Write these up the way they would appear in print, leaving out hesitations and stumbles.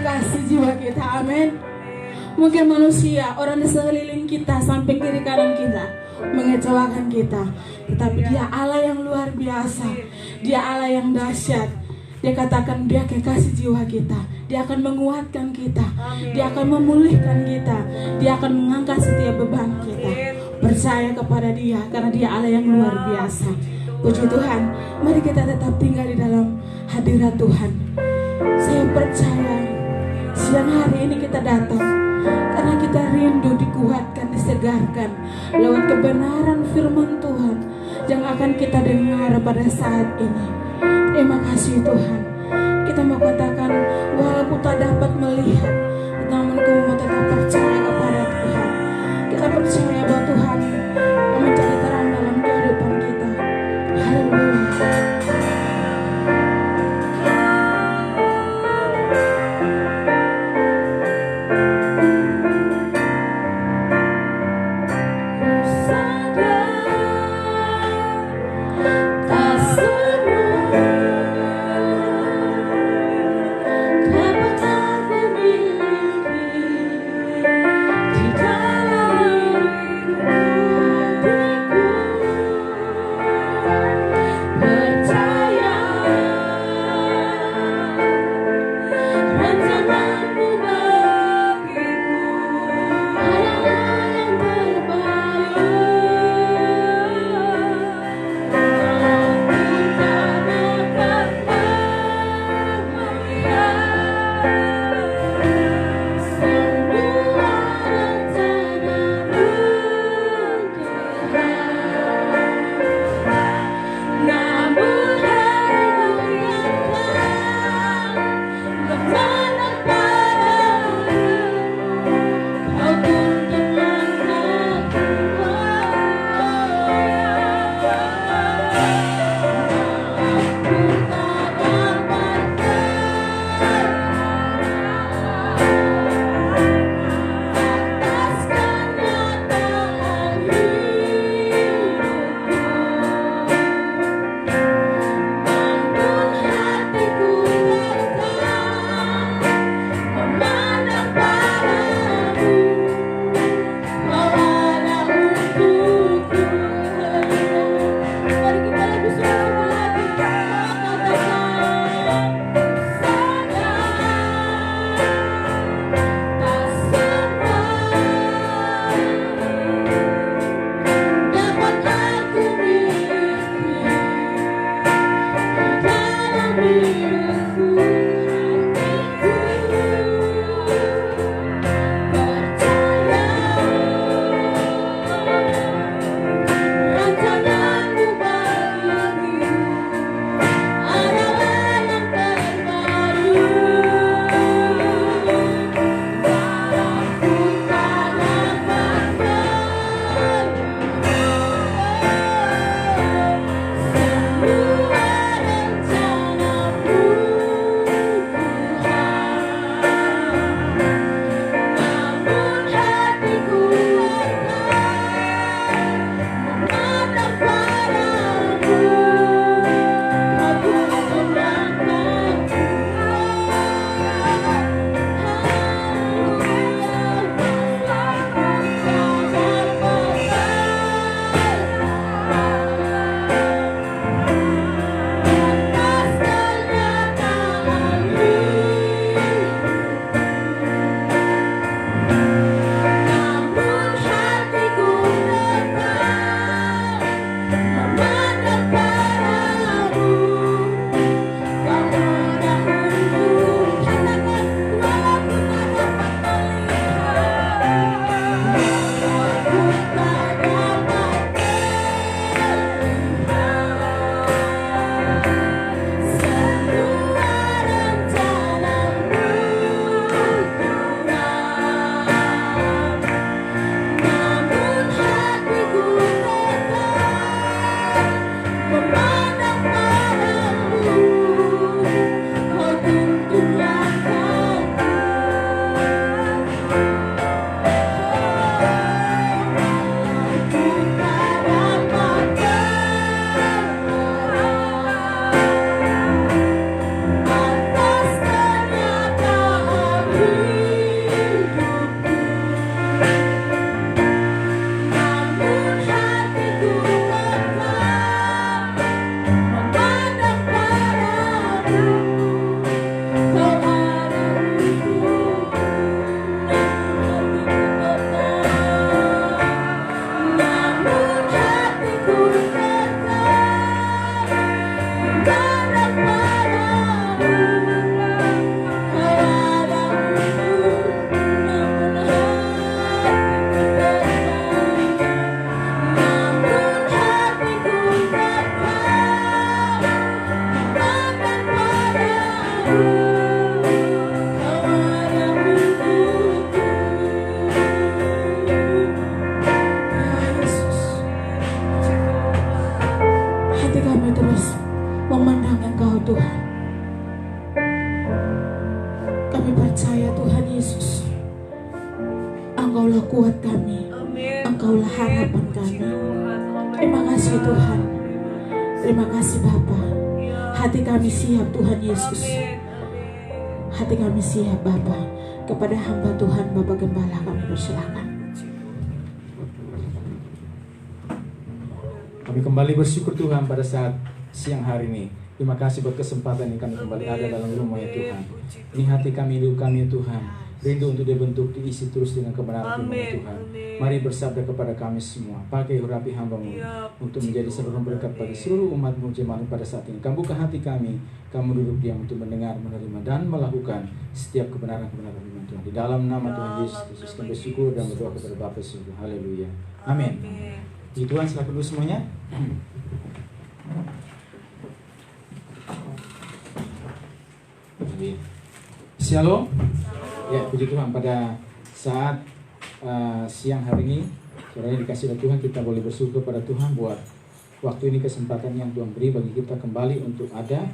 kasih jiwa kita, amin. Mungkin manusia, orang di sekeliling kita, samping kiri kanan kita mengecewakan kita, tetapi Dia Allah yang luar biasa, Dia Allah yang dahsyat. Dia katakan Dia kekasih jiwa kita, Dia akan menguatkan kita, Dia akan memulihkan kita, Dia akan mengangkat setiap beban kita. Percaya kepada Dia karena Dia Allah yang luar biasa. Puji Tuhan, mari kita tetap tinggal di dalam hadirat Tuhan. Saya percaya siang hari ini kita datang karena kita rindu dikuatkan, disegarkan lewat kebenaran firman Tuhan yang akan kita dengar pada saat ini. Terima kasih Tuhan. Kita mau katakan, walaupun tak dapat melihat, namun kau mau tetap percaya kepada Tuhan. Kita percaya bahwa Tuhan yang mencari terang dalam kehidupan kita. Haleluya. Engkaulah kuat kami, Engkaulah harapan kami. Terima kasih Tuhan, terima kasih Bapa. Hati kami siap Tuhan Yesus, hati kami siap Bapa. Kepada hamba Tuhan Bapak Gembala kami persilakan. Kami kembali bersyukur Tuhan pada saat siang hari ini. Terima kasih buat kesempatan yang kami kembali ada dalam rumah ya Tuhan. Ini hati kami, hidup kami ya Tuhan. Rindu untuk dibentuk, diisi terus dengan kebenaran firman ya Tuhan. Mari bersabda kepada kami semua. Pakai urapi hamba-Mu untuk menjadi seluruh berkat bagi seluruh umat-Mu jemaat pada saat ini. Kamu buka hati kami. Kamu duduk diam untuk mendengar, menerima, dan melakukan setiap kebenaran-kebenaran firman Tuhan. Di dalam nama Tuhan Yesus Kristus kami bersyukur dan berdoa kepada Bapa surga. Haleluya. Amin. Puji Tuhan, silakan dulu semuanya. Amin. Shalom. Ya, puji Tuhan, pada saat siang hari ini, saudara dikasih oleh Tuhan, kita boleh bersyukur pada Tuhan buat waktu ini, kesempatan yang Tuhan beri bagi kita kembali untuk ada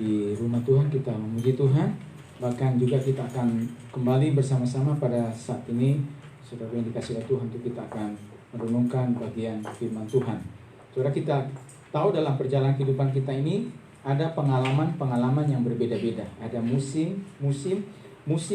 di rumah Tuhan. Kita memuji Tuhan, bahkan juga kita akan kembali bersama-sama pada saat ini, saudara yang dikasih oleh Tuhan, untuk kita akan merenungkan bagian firman Tuhan. Saudara, kita tahu dalam perjalanan kehidupan kita ini ada pengalaman-pengalaman yang berbeda-beda. Ada musim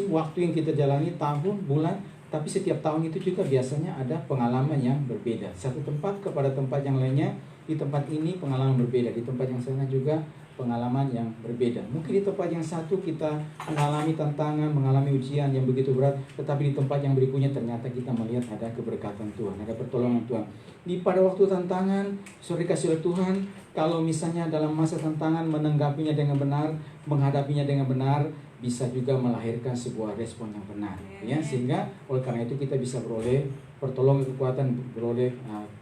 waktu yang kita jalani, tahun, bulan, tapi setiap tahun itu juga biasanya ada pengalaman yang berbeda. Satu tempat kepada tempat yang lainnya, di tempat ini pengalaman berbeda, di tempat yang sana juga pengalaman yang berbeda. Mungkin di tempat yang satu kita mengalami tantangan, mengalami ujian yang begitu berat, tetapi di tempat yang berikutnya ternyata kita melihat ada keberkatan Tuhan, ada pertolongan Tuhan. Pada waktu tantangan, saudara dikasih oleh Tuhan, kalau misalnya dalam masa tantangan menanggapinya dengan benar, menghadapinya dengan benar, bisa juga melahirkan sebuah respon yang benar, ya, sehingga oleh karena itu kita bisa beroleh pertolongan, kekuatan, beroleh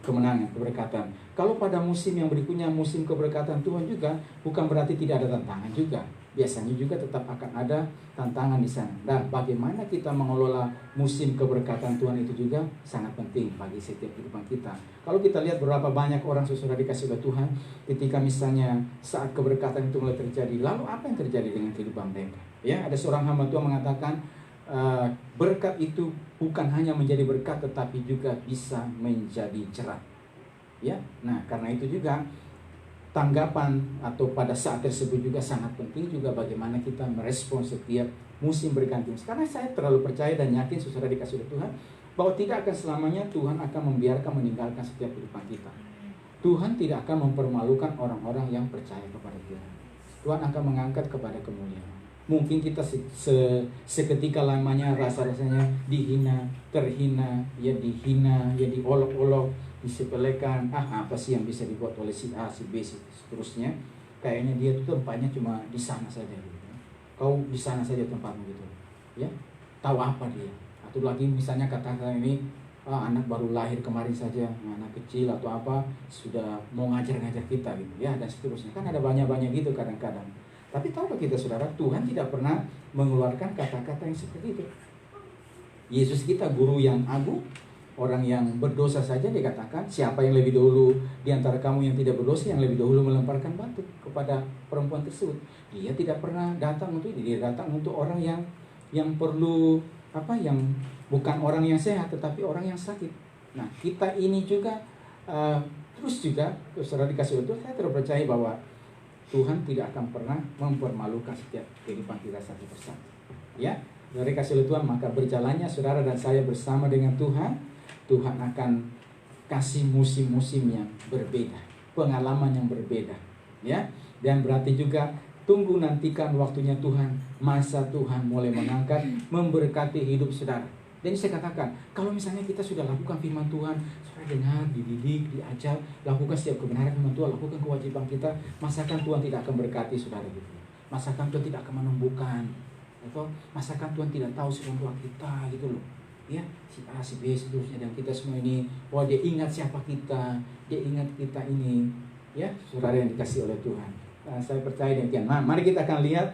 kemenangan, keberkatan. Kalau pada musim yang berikutnya, musim keberkatan Tuhan juga, bukan berarti tidak ada tantangan juga. Biasanya juga tetap akan ada tantangan di sana. Dan bagaimana kita mengelola musim keberkatan Tuhan itu juga sangat penting bagi setiap kehidupan kita. Kalau kita lihat berapa banyak orang saudara dikasih oleh Tuhan, ketika misalnya saat keberkatan itu mulai terjadi, lalu apa yang terjadi dengan kehidupan mereka? Ya, ada seorang hamba Tuhan mengatakan, berkat itu bukan hanya menjadi berkat, tetapi juga bisa menjadi jerat. Ya, nah karena itu juga tanggapan atau pada saat tersebut juga sangat penting juga bagaimana kita merespon setiap musim berganti. Karena saya terlalu percaya dan yakin saudara dikasih oleh Tuhan bahwa tidak akan selamanya Tuhan akan membiarkan meninggalkan setiap kehidupan kita. Tuhan tidak akan mempermalukan orang-orang yang percaya kepada Tuhan. Tuhan akan mengangkat kepada kemuliaan. Mungkin kita seketika lamanya rasanya dihina, terhina, ya dihina, ya diolok-olok, disepelekan. Apa sih yang bisa dibuat oleh si A, si B, seterusnya. Kayaknya dia tuh tempatnya cuma di sana saja gitu. Kau di sana saja tempatmu gitu. Ya, tahu apa dia? Atau lagi misalnya katakan ini anak baru lahir kemarin saja, anak kecil atau apa sudah mau ngajar-ngajar kita gitu ya, dan seterusnya. Kan ada banyak-banyak gitu kadang-kadang. Tapi tahukah kita saudara, Tuhan tidak pernah mengeluarkan kata-kata yang seperti itu. Yesus kita guru yang agung, orang yang berdosa saja dikatakan, siapa yang lebih dahulu di antara kamu yang tidak berdosa, yang lebih dahulu melemparkan batu kepada perempuan tersebut. Dia tidak pernah datang untuk itu, dia datang untuk orang yang perlu yang bukan orang yang sehat, tetapi orang yang sakit. Nah, kita ini juga terus juga saudara dikasih itu, saya terpercaya bahwa Tuhan tidak akan pernah mempermalukan setiap kehidupan kita satu persatu. Ya, dari kasih Tuhan, maka berjalannya saudara dan saya bersama dengan Tuhan, Tuhan akan kasih musim-musim yang berbeda, pengalaman yang berbeda. Ya, dan berarti juga tunggu nantikan waktunya Tuhan, masa Tuhan mulai mengangkat, memberkati hidup saudara. Dan saya katakan, kalau misalnya kita sudah lakukan firman Tuhan, saudara dengar, dididik, diajar, lakukan setiap kebenaran firman Tuhan, lakukan kewajiban kita, masakan Tuhan tidak akan berkati saudara gitu. Masakan Tuhan tidak akan menumbuhkan, atau masakan Tuhan tidak tahu sebelum Tuhan kita gitu loh. Ya, si A, si B, seterusnya, dan kita semua ini, dia ingat siapa kita, dia ingat kita ini, ya, saudara yang dikasih oleh Tuhan. Saya percaya demikian. Nah, mari kita akan lihat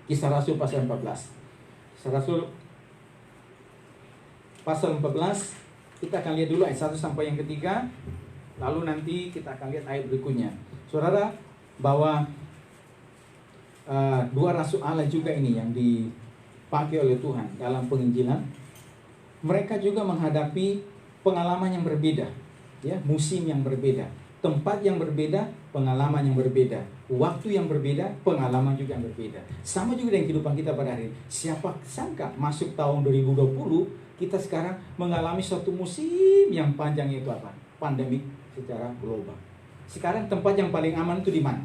Kisah Rasul pasal 14. Kisah Rasul pasal 14, kita akan lihat dulu ayat 1 sampai yang ketiga, lalu nanti kita akan lihat ayat berikutnya. Saudara, bahwa dua rasul Allah juga ini yang dipakai oleh Tuhan dalam penginjilan. mereka juga menghadapi pengalaman yang berbeda, ya, musim yang berbeda, tempat yang berbeda, pengalaman yang berbeda, waktu yang berbeda, pengalaman juga yang berbeda. Sama juga dengan kehidupan kita pada hari ini. Siapa sangka masuk tahun 2020 kita sekarang mengalami suatu musim yang panjang, itu apa? Pandemik secara global. Sekarang tempat yang paling aman itu di mana?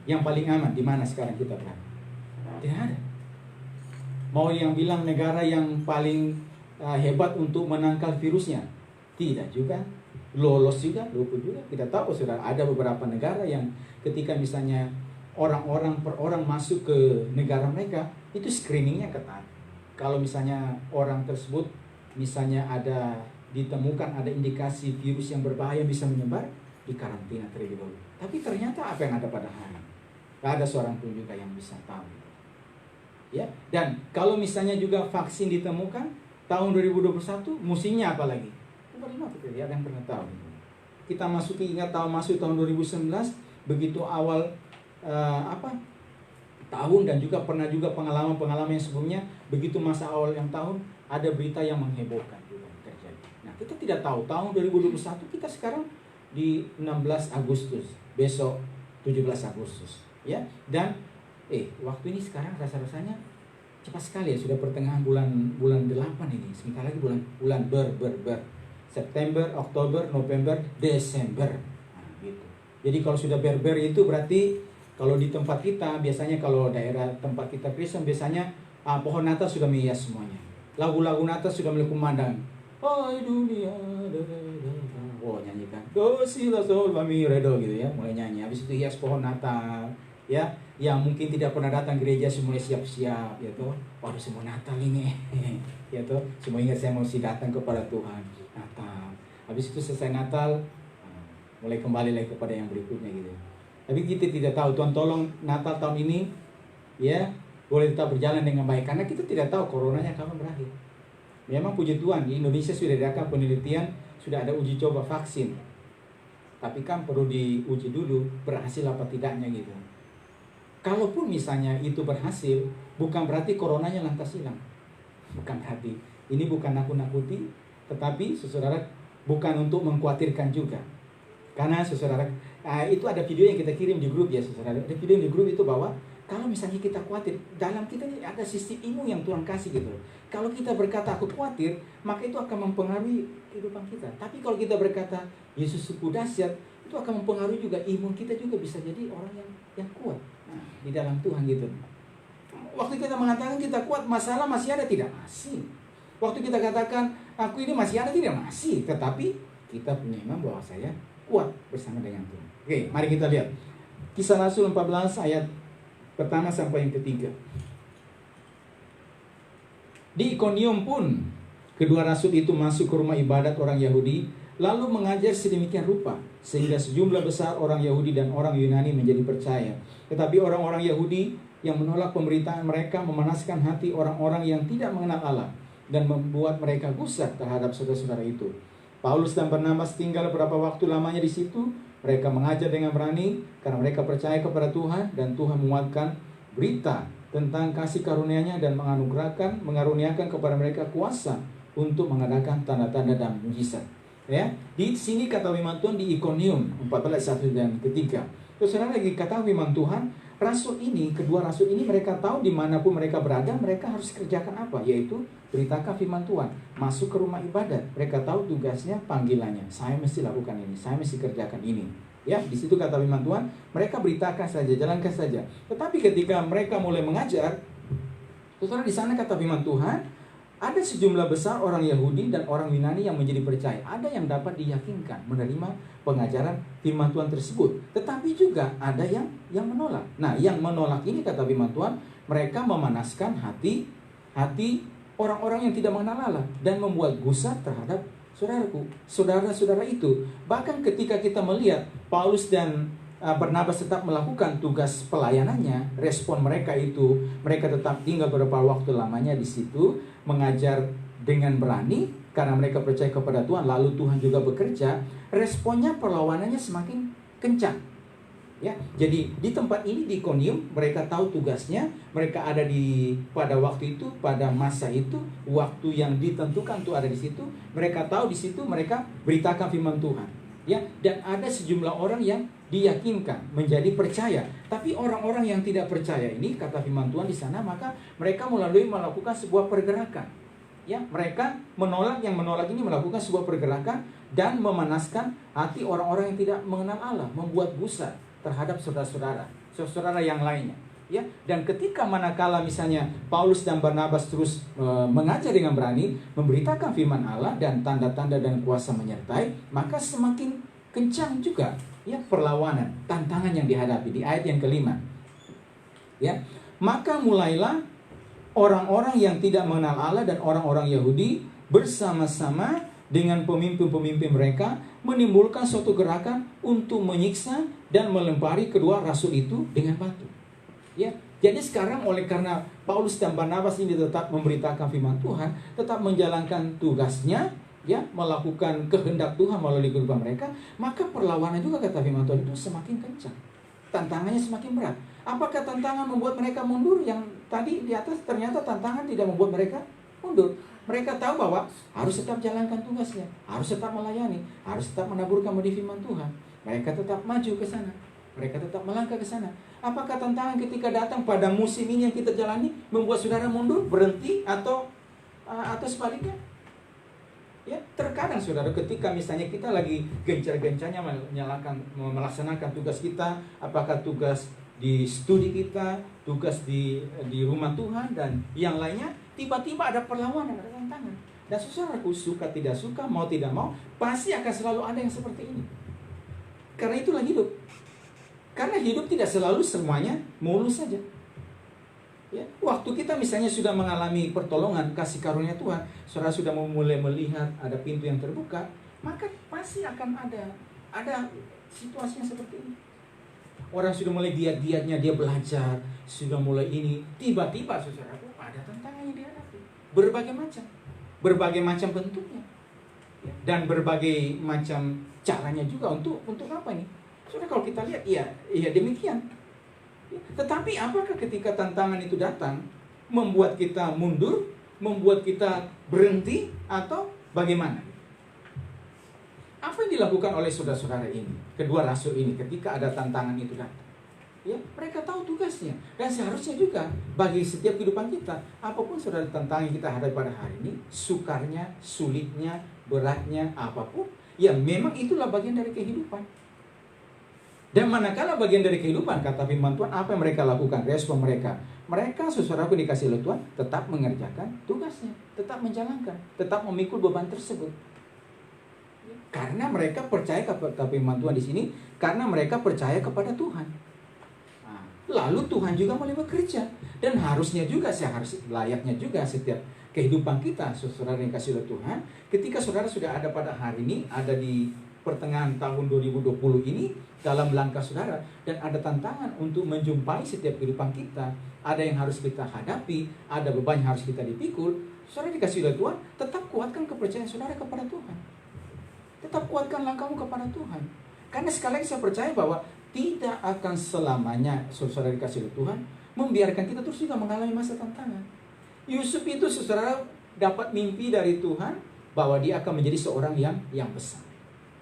Yang paling aman di mana sekarang kita berada? Tidak ada. Mau yang bilang negara yang paling hebat untuk menangkal virusnya? Tidak juga. Lolos juga, luput juga. Kita tahu sudah ada beberapa negara yang ketika misalnya orang-orang per orang masuk ke negara mereka, itu screeningnya ketat. Kalau misalnya orang tersebut misalnya ditemukan ada indikasi virus yang berbahaya bisa menyebar, dikarantina terlebih dahulu. Tapi ternyata apa yang ada pada hari? Gak ada seorang pun juga yang bisa tahu. Ya, dan kalau misalnya juga vaksin ditemukan tahun 2021, musimnya apa lagi? Ada yang pernah tahu. Kita ingat masuk tahun 2019, begitu awal tahun, dan juga pernah juga pengalaman yang sebelumnya, begitu masa awal yang tahun ada berita yang menghebohkan juga terjadi. Nah, kita tidak tahu tahun 2021, kita sekarang di 16 Agustus, besok 17 Agustus. Ya, dan waktu ini sekarang rasa-rasanya cepat sekali ya, sudah pertengahan bulan 8 ini. Sebentar lagi bulan September, Oktober, November, Desember. Nah, gitu. Jadi kalau sudah ber itu berarti kalau di tempat kita biasanya, kalau daerah tempat kita Kristen biasanya pohon Natal sudah menghias semuanya. Lagu-lagu Natal sudah mulai kumandang. Hai dunia, nyanyikan. Do si la sol fa mi re do gitu ya, mulai nyanyi. Habis itu hias pohon Natal. Ya, yang mungkin tidak pernah datang gereja semua siap-siap, ya toh. Waduh, semua Natal ini, ya toh. Semua ingat saya mesti datang kepada Tuhan Natal. Habis itu selesai Natal, mulai kembali lagi kepada yang berikutnya gitu. Tapi kita tidak tahu. Tuhan tolong Natal tahun ini, ya, boleh tetap berjalan dengan baik, karena kita tidak tahu coronanya kapan berakhir. Memang puji Tuhan di Indonesia sudah diadakan penelitian, sudah ada uji coba vaksin. Tapi kan perlu diuji dulu berhasil apa tidaknya gitu. Kalaupun misalnya itu berhasil, bukan berarti coronanya lantas hilang. Bukan berarti. Ini bukan nakut-nakuti, tetapi saudara bukan untuk mengkhawatirkan juga. Karena saudara, itu ada video yang kita kirim di grup ya saudara. Ada video di grup itu bahwa kalau misalnya kita khawatir, dalam kita ini ada sistem imun yang Tuhan kasih gitu. Kalau kita berkata aku khawatir, maka itu akan mempengaruhi kehidupan kita. Tapi kalau kita berkata Yesus suku dahsyat, itu akan mempengaruhi juga imun kita, juga bisa jadi orang yang kuat. Nah, di dalam Tuhan gitu. Waktu kita mengatakan kita kuat, masalah masih ada tidak? Masih. Waktu kita katakan aku ini masih ada tidak? Masih. Tetapi kita punya iman bahwa saya kuat bersama dengan Tuhan. Oke, mari kita lihat Kisah Rasul 14 ayat pertama sampai yang ketiga. Di Ikonium pun kedua rasul itu masuk ke rumah ibadat orang Yahudi, lalu mengajar sedemikian rupa sehingga sejumlah besar orang Yahudi dan orang Yunani menjadi percaya. Tetapi orang-orang Yahudi yang menolak pemberitaan mereka memanaskan hati orang-orang yang tidak mengenal Allah dan membuat mereka gusar terhadap saudara-saudara itu. Paulus dan Barnabas tinggal beberapa waktu lamanya di situ. Mereka mengajar dengan berani karena mereka percaya kepada Tuhan, dan Tuhan menguatkan berita tentang kasih karunia-Nya dan mengaruniakan kepada mereka kuasa untuk mengadakan tanda-tanda dan mujizat. Ya, di sini kata firman Tuhan di Ikonium 14 1 dan ketiga. Terus saudara lagi kata firman Tuhan, kedua rasul ini mereka tahu dimanapun mereka berada, mereka harus kerjakan apa? Yaitu beritakan firman Tuhan, masuk ke rumah ibadat. Mereka tahu tugasnya, panggilannya. Saya mesti lakukan ini, saya mesti kerjakan ini. Ya, di situ kata firman Tuhan, mereka beritakan saja, jalankan saja. Tetapi ketika mereka mulai mengajar, saudara, di sana kata firman Tuhan, ada sejumlah besar orang Yahudi dan orang Yunani yang menjadi percaya. Ada yang dapat diyakinkan menerima pengajaran firman Tuhan tersebut. Tetapi juga ada yang menolak. Nah, yang menolak ini kata firman Tuhan, mereka memanaskan hati orang-orang yang tidak mengenal Allah dan membuat gusar terhadap saudara-saudara itu. Bahkan ketika kita melihat Paulus dan Barnabas tetap melakukan tugas pelayanannya, respon mereka itu, mereka tetap tinggal beberapa waktu lamanya di situ, mengajar dengan berani karena mereka percaya kepada Tuhan, lalu Tuhan juga bekerja. Responnya, perlawanannya semakin kencang. Ya, jadi di tempat ini di Ikonium mereka tahu tugasnya, mereka ada pada waktu itu, pada masa itu, waktu yang ditentukan untuk ada di situ, mereka tahu di situ mereka beritakan firman Tuhan. Ya, dan ada sejumlah orang yang diyakinkan menjadi percaya. Tapi orang-orang yang tidak percaya ini, kata firman Tuhan di sana, maka mereka melalui melakukan sebuah pergerakan. Ya, mereka menolak, yang menolak ini melakukan sebuah pergerakan dan memanaskan hati orang-orang yang tidak mengenal Allah, membuat gusar terhadap saudara-saudara yang lainnya. Ya, dan ketika manakala misalnya Paulus dan Barnabas terus mengajar dengan berani, memberitakan firman Allah dan tanda-tanda dan kuasa menyertai, maka semakin kencang juga ya perlawanan, tantangan yang dihadapi di ayat yang kelima. Ya, maka mulailah orang-orang yang tidak mengenal Allah dan orang-orang Yahudi bersama-sama dengan pemimpin-pemimpin mereka menimbulkan suatu gerakan untuk menyiksa dan melempari kedua rasul itu dengan batu. Ya, jadi sekarang oleh karena Paulus dan Barnabas ini tetap memberitakan firman Tuhan, tetap menjalankan tugasnya, ya, melakukan kehendak Tuhan melalui kehidupan mereka, maka perlawanan juga kata firman Tuhan itu semakin kencang. Tantangannya semakin berat. Apakah tantangan membuat mereka mundur? Yang tadi di atas ternyata tantangan tidak membuat mereka mundur. Mereka tahu bahwa harus tetap jalankan tugasnya, harus tetap melayani, harus tetap menaburkan benih firman Tuhan. Mereka tetap maju ke sana, mereka tetap melangkah ke sana. Apakah tantangan ketika datang pada musim ini yang kita jalani membuat saudara mundur, berhenti, atau sebaliknya? Ya, terkadang saudara, ketika misalnya kita lagi gencar-gencarnya melaksanakan tugas kita, apakah tugas di studi kita, tugas di rumah Tuhan dan yang lainnya, tiba-tiba ada perlawanan, ada tantangan. Dan saudaraku, suka tidak suka, mau tidak mau, pasti akan selalu ada yang seperti ini. Karena itulah hidup. Karena hidup tidak selalu semuanya mulus saja. Ya, waktu kita misalnya sudah mengalami pertolongan, kasih karunia Tuhan, saudara sudah mulai melihat ada pintu yang terbuka, maka pasti akan ada situasinya seperti ini. Orang sudah mulai giat-giatnya, dia belajar, sudah mulai ini, tiba-tiba saudaraku ada tantangan yang dihadapi. Berbagai macam bentuknya, dan berbagai macam caranya juga untuk apa nih? Saudara, kalau kita lihat, iya demikian. Tetapi apakah ketika tantangan itu datang membuat kita mundur, membuat kita berhenti, atau bagaimana? Apa yang dilakukan oleh saudara-saudara ini, kedua rasul ini, ketika ada tantangan itu datang? Ya, mereka tahu tugasnya, dan seharusnya juga bagi setiap kehidupan kita, apapun saudara tantangan kita hadapi pada hari ini, sukarnya, sulitnya, beratnya, apapun, ya memang itulah bagian dari kehidupan. Dan manakala bagian dari kehidupan, kata firman Tuhan, apa yang mereka lakukan? Respon mereka. Mereka, saudaraku dikasih oleh Tuhan, tetap mengerjakan tugasnya, tetap menjalankan, tetap memikul beban tersebut. Karena mereka percaya kepada firman Tuhan di sini, karena mereka percaya kepada Tuhan. Lalu Tuhan juga mulai bekerja. Dan harusnya juga, layaknya juga setiap kehidupan kita, saudara yang dikasih oleh Tuhan, ketika saudara sudah ada pada hari ini, ada di pertengahan tahun 2020 ini, dalam langkah saudara, dan ada tantangan untuk menjumpai setiap kehidupan kita, ada yang harus kita hadapi, ada beban yang harus kita dipikul, saudara dikasih oleh Tuhan, tetap kuatkan kepercayaan saudara kepada Tuhan. Tetap kuatkan langkahmu kepada Tuhan. Karena sekali lagi saya percaya bahwa tidak akan selamanya saudara dikasih oleh Tuhan membiarkan kita terus juga mengalami masa tantangan. Yusuf itu saudara dapat mimpi dari Tuhan bahwa dia akan menjadi seorang yang besar.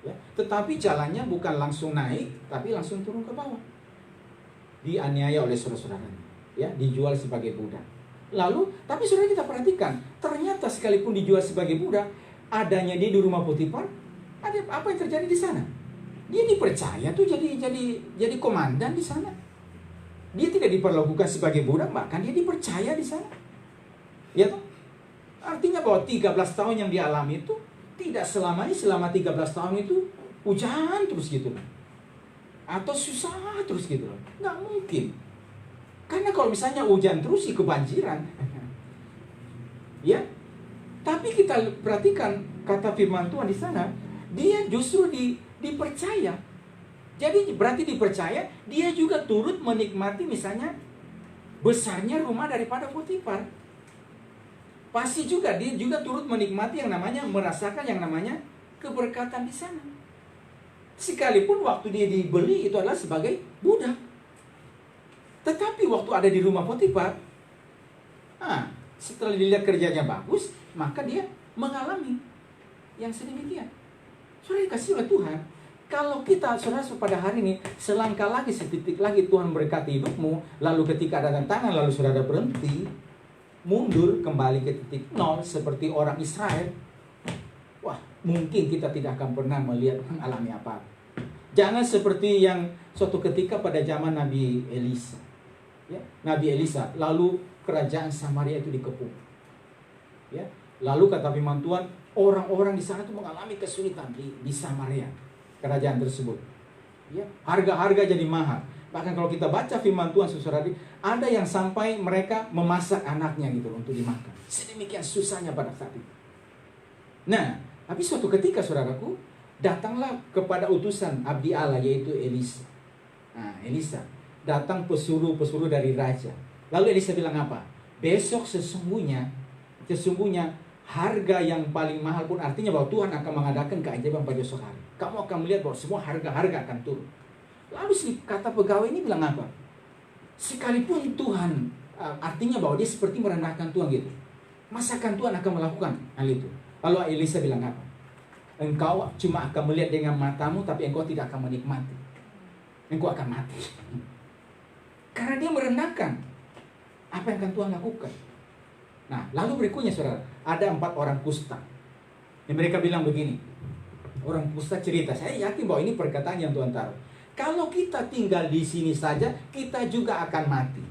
Ya, tetapi jalannya bukan langsung naik, tapi langsung turun ke bawah. Dianiaya oleh saudara-saudaranya, ya, dijual sebagai budak. Lalu, tapi saudara kita perhatikan, ternyata sekalipun dijual sebagai budak, adanya dia di rumah Potifar, ada apa yang terjadi di sana? Dia dipercaya tuh jadi komandan di sana. Dia tidak diperlakukan sebagai budak, bahkan dia dipercaya di sana. Ya toh? Artinya bahwa 13 tahun yang dialami itu tidak selamanya selama 13 tahun itu hujan terus gitu loh. Atau susah terus gitu loh. Nggak mungkin. Karena kalau misalnya hujan terus sih kebanjiran. Ya. Tapi kita perhatikan kata firman Tuhan di sana, dia justru dipercaya. Jadi berarti dipercaya, dia juga turut menikmati misalnya besarnya rumah daripada Potifar. Pasti juga dia juga turut menikmati yang namanya, merasakan yang namanya keberkatan di sana. Sekalipun waktu dia dibeli itu adalah sebagai budak. Tetapi waktu ada di rumah Potifar, setelah dilihat kerjanya bagus, maka dia mengalami yang sedemikian. Saudara dikasih oleh Tuhan, kalau kita, saudara, pada hari ini selangkah lagi, setitik lagi Tuhan berkati hidupmu, lalu ketika ada tantangan, lalu saudara berhenti, mundur kembali ke titik nol seperti orang Israel, wah, mungkin kita tidak akan pernah melihat mengalami apa. Jangan seperti yang suatu ketika pada zaman Nabi Elisa. Ya, Nabi Elisa, lalu kerajaan Samaria itu dikepung. Ya, lalu kata firman Tuhan, orang-orang di sana itu mengalami kesulitan di Samaria, kerajaan tersebut. Ya, harga-harga jadi mahal. Bahkan kalau kita baca firman Tuhan, saudara, ada yang sampai mereka memasak anaknya gitu untuk dimakan. Sedemikian susahnya pada saat itu. Nah, tapi suatu ketika, saudaraku, datanglah kepada utusan abdi Allah, yaitu Elisa. Elisa datang pesuruh dari raja. Lalu Elisa bilang apa? Besok sesungguhnya harga yang paling mahal pun, artinya bahwa Tuhan akan mengadakan keajaiban pada esok hari. Kamu akan melihat bahwa semua harga-harga akan turun. Lalu si kata pegawai ini bilang apa? Sekalipun Tuhan, artinya bahwa dia seperti merendahkan Tuhan gitu. Masakan Tuhan akan melakukan hal itu? Lalu Elisa bilang apa? Engkau cuma akan melihat dengan matamu, tapi engkau tidak akan menikmati. Engkau akan mati. Karena dia merendahkan apa yang akan Tuhan lakukan. Nah, lalu berikutnya, saudara, ada 4 orang kusta. Dan mereka bilang begini. Orang kusta cerita, saya yakin bahwa ini perkataan yang Tuhan taruh. Kalau kita tinggal di sini saja, kita juga akan mati.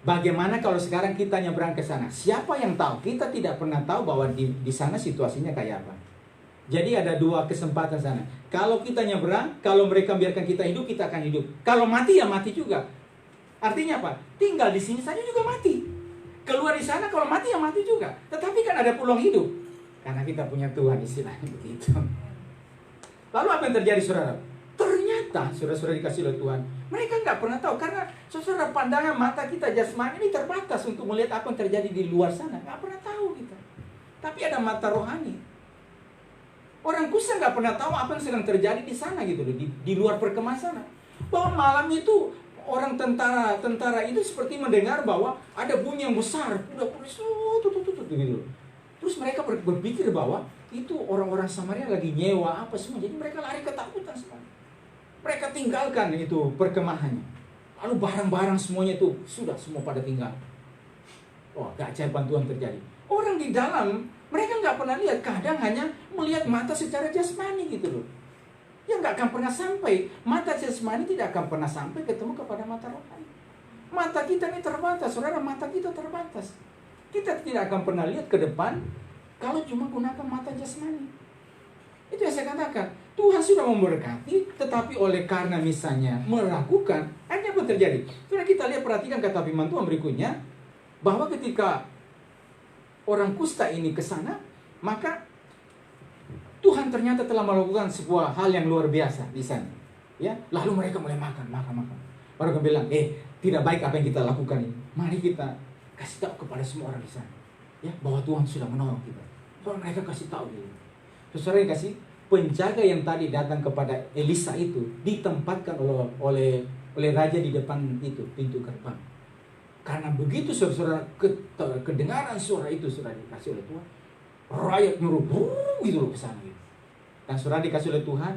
Bagaimana kalau sekarang kita nyebrang ke sana? Siapa yang tahu? Kita tidak pernah tahu bahwa di sana situasinya kayak apa. Jadi ada 2 kesempatan sana. Kalau kita nyebrang, kalau mereka biarkan kita hidup, kita akan hidup. Kalau mati, ya mati juga. Artinya apa? Tinggal di sini saja juga mati. Keluar di sana, kalau mati, ya mati juga. Tetapi kan ada peluang hidup. Karena kita punya Tuhan, istilahnya begitu. Lalu apa yang terjadi, saudara? Ternyata, saudara-saudara dikasih oleh Tuhan, mereka nggak pernah tahu. Karena, saudara, pandangan mata kita jasmani ini terbatas untuk melihat apa yang terjadi di luar sana. Nggak pernah tahu kita. Tapi ada mata rohani. Orang kusta nggak pernah tahu apa yang sedang terjadi di sana gitu loh, di luar perkemahan sana. Bahwa malam itu orang tentara itu seperti mendengar bahwa ada bunyi yang besar, gitu. Terus mereka berpikir bahwa itu orang-orang Samaria lagi nyewa apa semua, jadi mereka lari ketakutan semua. Mereka tinggalkan itu perkemahannya. Lalu barang-barang semuanya itu sudah semua pada tinggal. Oh, keajaiban Tuhan terjadi. Orang di dalam mereka nggak pernah lihat, kadang hanya melihat mata secara jasmani gitu loh. Ya nggak akan pernah sampai, mata jasmani tidak akan pernah sampai ketemu kepada mata rohani. Mata kita ini terbatas, saudara, mata kita terbatas. Kita tidak akan pernah lihat ke depan kalau cuma gunakan mata jasmani. Itu yang saya katakan, Tuhan sudah memberkati, tetapi oleh karena misalnya meragukan, akhirnya apa terjadi? Karena kita lihat, perhatikan kata firman Tuhan berikutnya, bahwa ketika orang kusta ini ke sana, maka Tuhan ternyata telah melakukan sebuah hal yang luar biasa di sana. Ya, lalu mereka mulai makan. Mereka bilang, tidak baik apa yang kita lakukan ini. Mari kita kasih tahu kepada semua orang di sana, ya, bahwa Tuhan sudah menolong kita. Soalnya mereka kasih tahu gitu. Terus saudara kasih, penjaga yang tadi datang kepada Elisa itu ditempatkan oleh raja di depan itu pintu gerbang. Karena begitu saudara kedengaran suara itu, saudara dikasih oleh Tuhan, rakyat nyuruh gitu loh ke sana gitu. Dan saudara dikasih oleh Tuhan,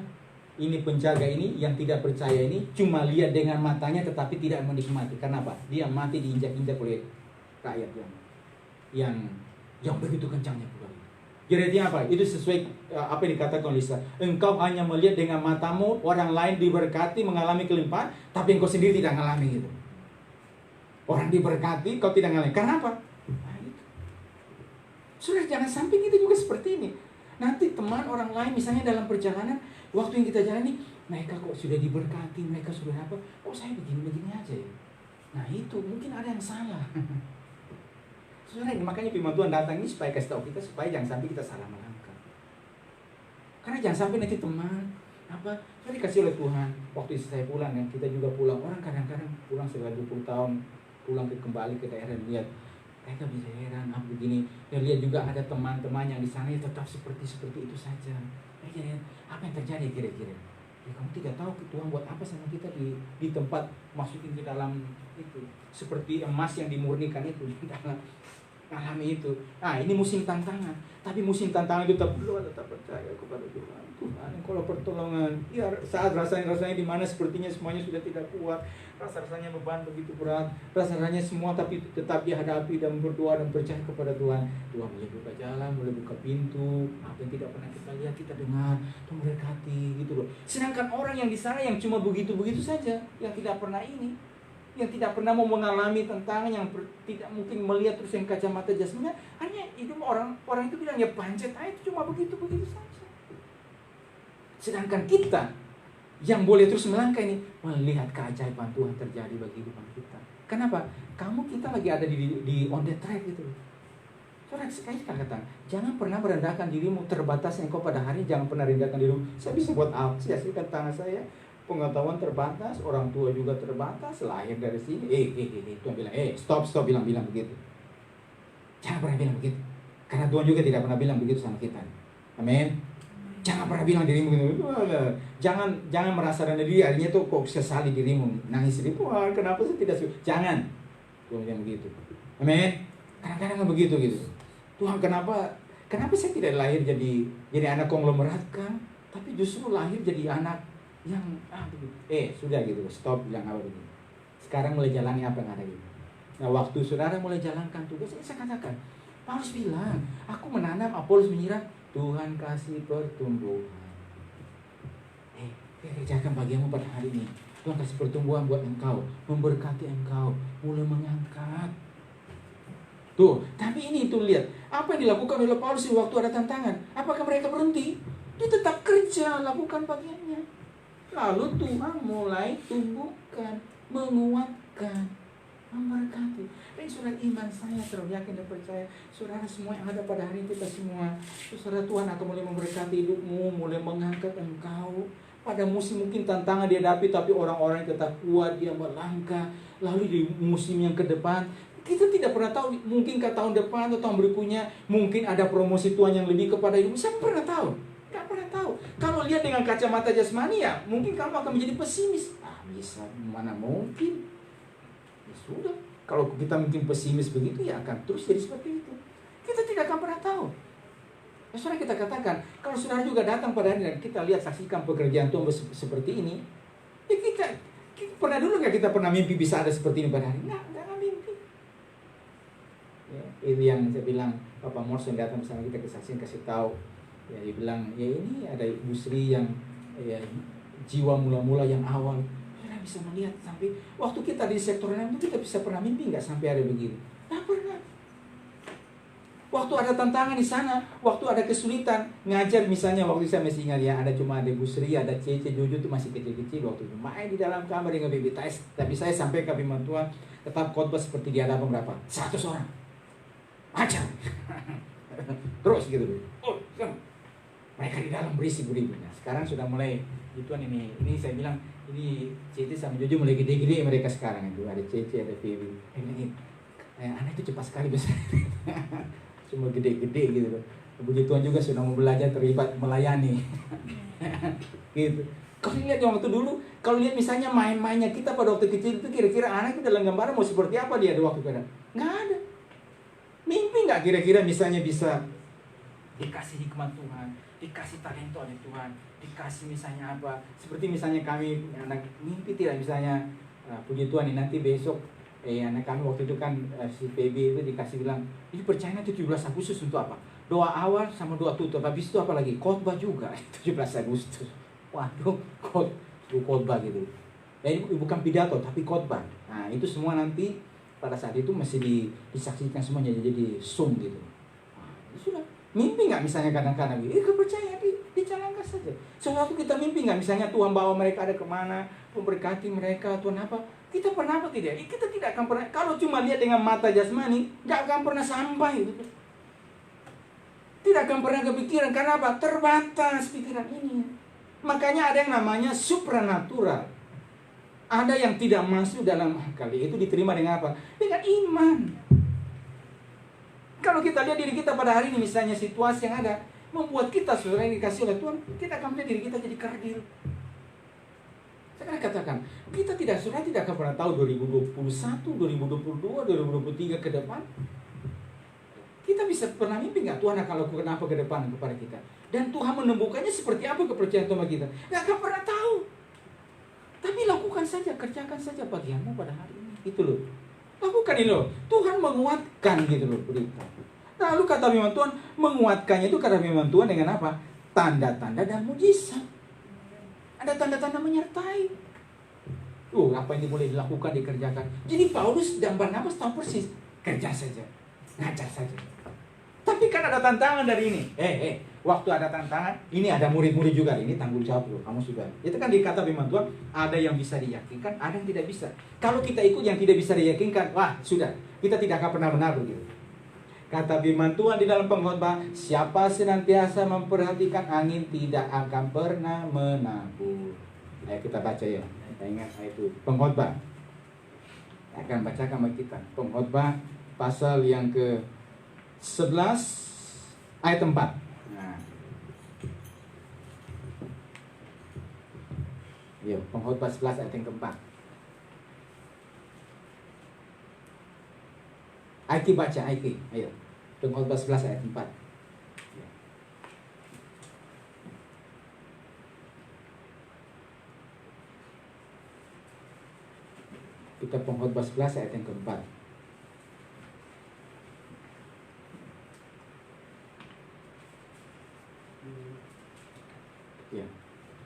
ini penjaga ini yang tidak percaya ini cuma lihat dengan matanya tetapi tidak menikmati. Karena apa? Dia mati diinjak-injak oleh rakyat yang begitu kencangnya pula. Jadi artinya apa? Itu sesuai apa yang dikatakan Lisa. Engkau hanya melihat dengan matamu orang lain diberkati mengalami kelimpahan, tapi engkau sendiri tidak mengalami gitu. Orang diberkati, kau tidak mengalami. Karena apa? Nah, itu. Sudah, jangan sampai kita juga seperti ini. Nanti teman orang lain misalnya dalam perjalanan, waktu yang kita jalani, mereka kok sudah diberkati, mereka sudah apa? Kok saya begini-begini aja ya? Nah itu, mungkin ada yang salah. Saudara, makanya firman Tuhan datang ini supaya kasih tahu kita, supaya jangan sampai kita salah melangkah. Karena jangan sampai nanti teman, apa, saya dikasih oleh Tuhan, waktu saya pulang, dan kita juga pulang. Orang kadang-kadang pulang setelah 20 tahun, pulang kembali ke daerah, lihat Mereka bisa heran, begini. Dan lihat juga ada teman-teman yang di sana yang tetap seperti itu saja. Mereka lihat, apa yang terjadi kira-kira? Ya, kamu tidak tahu Tuhan buat apa sama kita di tempat masukin ke dalam itu. Seperti emas yang dimurnikan itu. Alami itu. Ini musim tantangan. Tapi musim tantangan itu tetap percaya kepada Tuhan. Tuhan, kalau pertolongan. Ya, saat rasanya di mana sepertinya semuanya sudah tidak kuat. Rasanya beban begitu berat. Rasanya semua, tapi tetap dihadapi dan berdoa dan percaya kepada Tuhan. Tuhan boleh buka jalan, boleh buka pintu. Apa yang tidak pernah kita lihat, kita dengar. Tuhan memberkati gitu loh. Sedangkan orang yang di sana yang cuma begitu-begitu saja, yang tidak pernah yang tidak pernah mau mengalami tantangan, yang tidak mungkin melihat terus yang kacamata jasmaninya, hanya itu orang itu bilang ya pancet aja, itu cuma begitu saja. Sedangkan kita yang boleh terus melangkah ini melihat keajaiban Tuhan terjadi bagi kehidupan kita. Kenapa? Kita lagi ada di on the track gitu. Saudara, sekali katakan, jangan pernah merendahkan dirimu. Terbatas engkau pada hari, jangan pernah rendahkan dirimu. Saya bisa buat apa sih? Hasilkan tangan saya. Pengetahuan terbatas, orang tua juga terbatas, lahir dari sini. Tuhan bilang, stop, bilang begitu. Jangan pernah bilang begitu. Karena Tuhan juga tidak pernah bilang begitu sama kita. Amin. Jangan pernah bilang dirimu begitu. Jangan merasa rendah diri, akhirnya tuh kok sesali dirimu, nangis diri. Wah, kenapa sih tidak suka? Jangan. Tuhan bilang begitu. Amin. Kadang-kadang nggak begitu gitu. Tuhan, kenapa saya tidak lahir jadi anak konglomerat kan? Tapi justru lahir jadi anak yang sudah gitu, stop, bilang apa begini. Sekarang mulai jalani apa yang ada gitu. Nah, waktu saudara mulai jalankan tugas, saya katakan, Paulus bilang, aku menanam, Apolos menyiram, Tuhan kasih pertumbuhan. Kerjakan bagianmu pada hari ini. Tuhan kasih pertumbuhan buat engkau, memberkati engkau, mulai mengangkat. Tuh, tapi ini tuh lihat, apa yang dilakukan oleh Paulus di waktu ada tantangan? Apakah mereka berhenti? Dia tetap kerja, lakukan bagiannya. Lalu Tuhan mulai tumbuhkan, menguatkan, memberkati. Dan saudara, iman saya terlalu yakin dan percaya, saudara semua yang ada pada hari kita semua, saudara, Tuhan akan mulai memberkati hidupmu, mulai mengangkat engkau. Pada musim mungkin tantangan dihadapi, tapi orang-orang yang tetap kuat, dia melangkah. Lalu di musim yang ke depan, kita tidak pernah tahu, mungkin ke tahun depan atau tahun berikutnya, mungkin ada promosi Tuhan yang lebih kepada hidup. Saya pernah tahu. Gak pernah tahu. Kalau lihat dengan kacamata jasmani ya, mungkin kamu akan menjadi pesimis. Bisa, mana mungkin. Ya sudah. Kalau kita mungkin pesimis begitu, ya akan terus jadi seperti itu. Kita tidak akan pernah tahu. Ya, saudara, kita katakan, kalau saudara juga datang pada hari dan kita lihat, saksikan pekerjaan Tuhan seperti ini, ya kita pernah dulu gak kita pernah mimpi bisa ada seperti ini pada hari? Nggak mimpi. Ya, itu yang saya bilang, Papa Morse yang datang bersama kita kesaksian kasih tahu. Ya, dia bilang, ya ini ada Ibu Sri yang jiwa mula-mula yang awal. Kita bisa melihat sampai waktu kita di sektor lain itu kita bisa pernah mimpi nggak sampai ada begini? Nggak pernah. Waktu ada tantangan di sana, waktu ada kesulitan ngajar, misalnya waktu saya masih ingat ya, cuma ada Ibu Sri, ada Cece, Jojo itu masih kecil-kecil waktu itu main di dalam kamar dengan baby tais. Tapi saya sampai ke firman Tuhan tetap khotbah seperti di hadapan berapa? 100 orang. Ajar. Terus gitu. Mereka di dalam berisi beribunya. Sekarang sudah mulai gituan ini saya bilang, ini Cece sama Jojo mulai gede-gede mereka sekarang itu. Ada Cece, ada Phoebe. Anak itu cepat sekali besar. Cuma gede-gede gitu. Begituan juga sudah mau belajar terlibat melayani. Gitu. Kalau lihat waktu dulu, kalau lihat misalnya main-mainnya kita pada waktu kecil itu, kira-kira anak itu dalam gambaran mau seperti apa dia di waktu kadang? Nggak ada. Mimpi nggak kira-kira misalnya bisa dikasih hikmat Tuhan, dikasih talenta oleh Tuhan, dikasih misalnya apa, seperti misalnya kami anak mimpi tidak misalnya puji Tuhan nanti besok anak kami waktu itu kan si PB itu dikasih bilang, ini percaya nanti 17 Agustus untuk apa? Doa awal sama doa tutup, habis itu apa lagi? Khotbah juga 17 Agustus. Waduh, khotbah gitu. Ini bukan pidato tapi khotbah. Nah, itu semua nanti pada saat itu masih disaksikan semuanya jadi Zoom gitu. Nah, sudah. Mimpi nggak misalnya kadang-kadang kepercayaan dijalankan saja. Sesuatu kita mimpi nggak misalnya Tuhan bawa mereka ada kemana, memberkati mereka, Tuhan apa? Kita pernah apa tidak? Kita tidak akan pernah. Kalau cuma lihat dengan mata jasmani, nggak akan pernah sampai. Gitu. Tidak akan pernah kepikiran. Karena apa? Terbatas pikiran ini. Makanya ada yang namanya supranatural. Ada yang tidak masuk dalam akal. Itu diterima dengan apa? Dengan iman. kalau kita lihat diri kita pada hari ini, misalnya situasi yang ada membuat kita, saudara, yang dikasih oleh Tuhan, kita akan melihat diri kita jadi kerdil. Saya akan katakan, kita tidak akan pernah tahu 2021, 2022, 2023 ke depan. Kita bisa pernah mimpi nggak Tuhan akan lakukan apa ke depan kepada kita? Dan Tuhan menemukannya seperti apa kepercayaan Tuhan kita? Nggak akan pernah tahu. Tapi lakukan saja, kerjakan saja bagianmu pada hari ini. Itu loh. Lakukan ini loh. Tuhan menguatkan gitu loh berita. Lalu kata firman Tuhan, menguatkannya itu kata firman Tuhan dengan apa? Tanda-tanda dan mujizat. Ada tanda-tanda menyertai. Apa ini boleh dilakukan, dikerjakan. Jadi Paulus dan Barnabas tahu persis. Kerja saja. Ngajar saja. Tapi kan ada tantangan dari ini. Waktu ada tantangan, ini ada murid-murid juga. Ini tanggung jawab loh, kamu sudah. Itu kan dikata firman Tuhan, ada yang bisa diyakinkan, ada yang tidak bisa. Kalau kita ikut yang tidak bisa diyakinkan, wah sudah. Kita tidak akan pernah menabur gitu. Kata firman Tuhan di dalam pengkhotbah, siapa senantiasa memperhatikan angin tidak akan pernah menabur. Ayo kita baca ya. Kita ingat itu pengkhotbah. Saya akan bacakan bagi kita. Pengkhotbah pasal yang ke-11 ayat 4. Nah. Yuk, pengkhotbah 11 ayat yang ke-4. Aiki baca, Aiki. Ayo. Pengkhotbah 11 ayat 4. Kita pengkhotbah 11 ayat yang ke-4. Ya.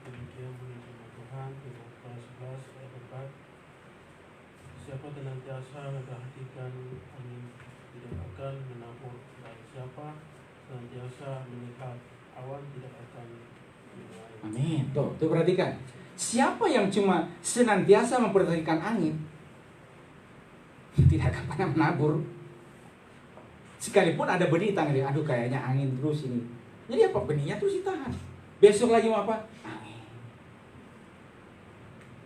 Demikian bunyi firman Tuhan, Pengkhotbah 11 ayat 4. Siapa senantiasa memperhatikan angin tidak akan menabur, dan siapa senantiasa melihat awan tidak akan menuai. Amin. Tuh perhatikan. Siapa yang cuma senantiasa memperhatikan angin, tidak akan pernah menabur. Sekalipun ada benih di tangan dia, aduh kayaknya angin terus ini. Jadi apa? Benihnya terus ditahan. Besok lagi mau apa? Angin.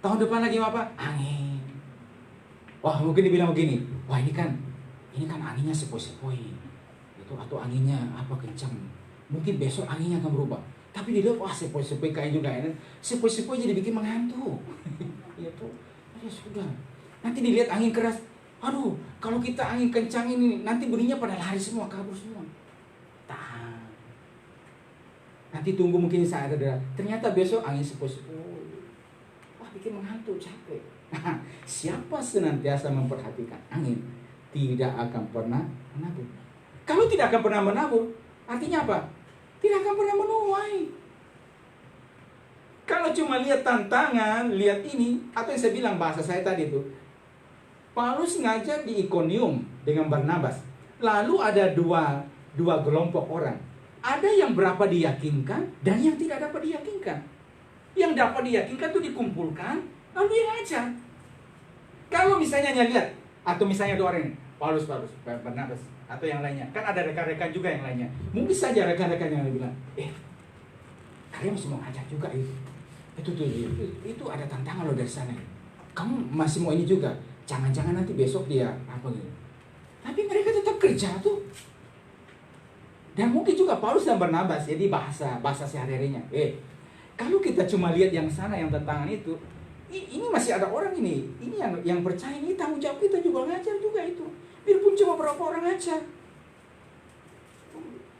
Tahun depan lagi mau apa? Angin. Wah mungkin dibilang begini, wah ini kan anginnya sepoi-sepoi. Itu atau anginnya apa kencang. Mungkin besok anginnya akan berubah. Tapi dilihat, wah sepoi-sepoi kayak juga ya. Sepoi-sepoi jadi bikin mengantuk. Itu, ya sudah. Nanti dilihat angin keras. Aduh, kalau kita angin kencang ini, nanti benihnya pada lari semua, kabur semua. Tahan. Nanti tunggu mungkin saat ada. Ternyata besok angin sepoi-sepoi. Wah, bikin mengantuk, capek. Siapa senantiasa memperhatikan angin, tidak akan pernah menabur. Kalau tidak akan pernah menabur, artinya apa? Tidak akan pernah menuai. Kalau cuma lihat tantangan, lihat ini, atau yang saya bilang bahasa saya tadi itu, Paulus ngajar di Ikonium dengan Barnabas. Lalu ada dua kelompok orang. Ada yang berapa diyakinkan dan yang tidak dapat diyakinkan. Yang dapat diyakinkan itu dikumpulkan, lalu dia ngajar. Kalau misalnya lihat, atau misalnya dua orang, Paulus, Barnabas, atau yang lainnya, kan ada rekan-rekan juga yang lainnya. Mungkin saja rekan-rekan yang bilang, kalian masih mau ngajar juga itu. Itu ada tantangan loh dari sana. Kamu masih mau ini juga. Jangan-jangan nanti besok dia apa gitu. Tapi mereka tetap kerja tuh. Dan mungkin juga Paulus dan Barnabas, jadi bahasa sehari-harinya. Kalau kita cuma lihat yang sana, yang tantangan itu, ini masih ada orang ini yang percaya, ini tanggung jawab kita juga ngajar juga itu. Biarpun cuma berapa orang ngajar.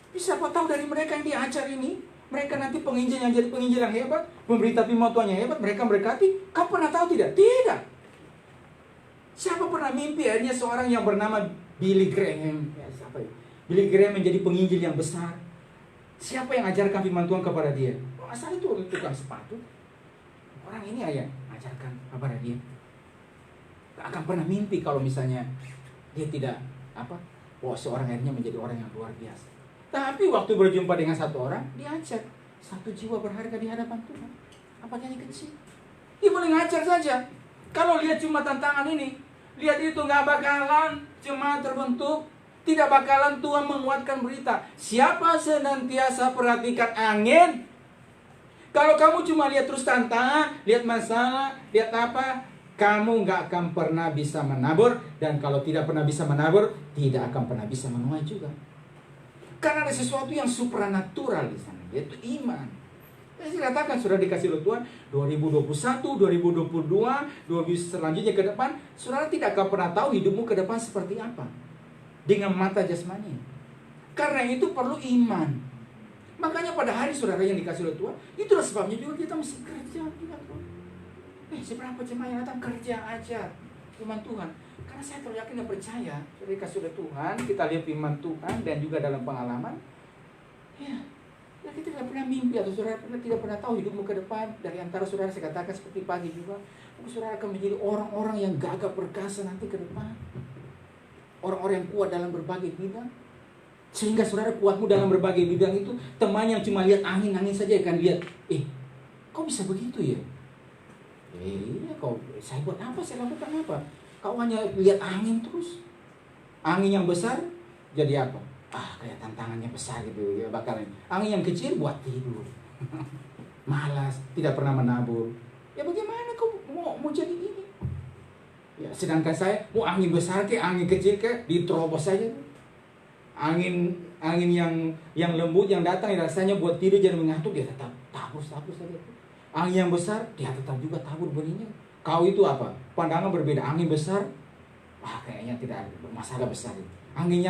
Bisa apa tahu dari mereka yang diajar ini, mereka nanti penginjil yang jadi penginjil yang hebat, memberita firman Tuhan yang hebat, mereka berkati. Kamu pernah tahu tidak? Tidak. Siapa pernah mimpi akhirnya seorang yang bernama Billy Graham? Siapa ya? Billy Graham menjadi penginjil yang besar. Siapa yang ajarkan firman Tuhan kepada dia? Asal itu tukang sepatu. Orang ini aja ajarkan kepada dia. Gak akan pernah mimpi kalau misalnya dia tidak seorang akhirnya menjadi orang yang luar biasa. Tapi waktu berjumpa dengan satu orang, dia ajar. Satu jiwa berharga di hadapan Tuhan. Apakah yang kecil? Dia boleh ngajar saja. Kalau lihat cuma tantangan ini, lihat itu nggak bakalan cuma terbentuk, tidak bakalan Tuhan menguatkan berita. Siapa senantiasa perhatikan angin? Kalau kamu cuma lihat terus tantangan, lihat masalah, lihat apa, kamu nggak akan pernah bisa menabur. Dan kalau tidak pernah bisa menabur, tidak akan pernah bisa menuai juga. Karena ada sesuatu yang supranatural di sana, yaitu iman. Saya katakan sudah dikasih oleh Tuhan 2021, 2022, 2000 selanjutnya ke depan, saudara tidak akan pernah tahu hidupmu ke depan seperti apa dengan mata jasmani. Karena itu perlu iman. Makanya pada hari saudara yang dikasih oleh Tuhan, itulah sebabnya juga kita mesti kerja. Seberapa jemaah yang datang kerja aja firman Tuhan. Karena saya terlalu yakin dan percaya sudah dikasih oleh Tuhan, kita lihat firman Tuhan dan juga dalam pengalaman, ya kita tidak pernah mimpi atau saudara tidak pernah tahu hidupmu ke depan. Dari antara saudara saya katakan seperti pagi juga, saudara akan menjadi orang-orang yang gagah perkasa nanti ke depan. Orang-orang yang kuat dalam berbagai bidang. Sehingga saudara kuatmu dalam berbagai bidang itu, teman yang cuma lihat angin-angin saja akan lihat, kok bisa begitu ya? Kau saya buat apa? Saya lakukan apa? Kau hanya lihat angin terus. Angin yang besar jadi apa? Kayak tantangannya besar gitu ya, bakalan. Angin yang kecil buat tidur. Malas, tidak pernah menabur. Ya bagaimana kau mau jadi ini? Ya, sedangkan saya mau angin besar ke angin kecil ke diterobos saja. Angin yang lembut yang datang rasanya buat tidur jadi mengantuk, dia tetap tabur saja. Angin yang besar dia tetap juga tabur bunyinya. Kau itu apa? Pandangan berbeda. Angin besar, kayaknya tidak ada masalah besar itu. Angin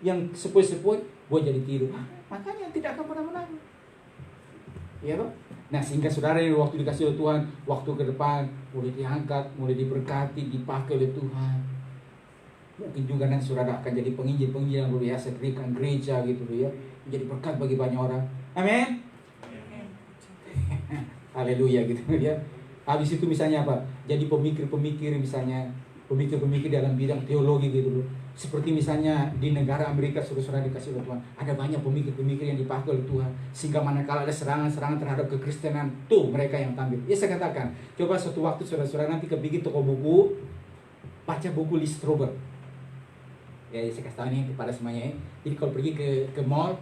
yang sepoi-sepoi buat jadi tidur. Makanya tidak akan pernah menang. Ya toh? Nah, sehingga saudara yang waktu dikasih oleh Tuhan, waktu ke depan mulai diangkat, mulai diberkati, dipakai oleh Tuhan. Mungkin juga nanti saudara akan jadi penginjil-penginjil yang luar biasa, dirikan gereja gitu ya, menjadi berkat bagi banyak orang. Amin. Haleluya gitu ya. Habis itu misalnya apa? Jadi pemikir-pemikir misalnya, pemikir-pemikir dalam bidang teologi gitu loh. Seperti misalnya di negara Amerika, saudara-saudara dikasih oleh Tuhan, ada banyak pemikir-pemikir yang dipakai oleh Tuhan. Sehingga manakala ada serangan-serangan terhadap kekristenan, tuh mereka yang tampil. Ya saya katakan, coba suatu waktu saudara-saudara nanti pergi toko buku, baca buku Lee Strobel. Ya saya kasih tahu ini kepada semuanya ya. Jadi kalau pergi ke mall,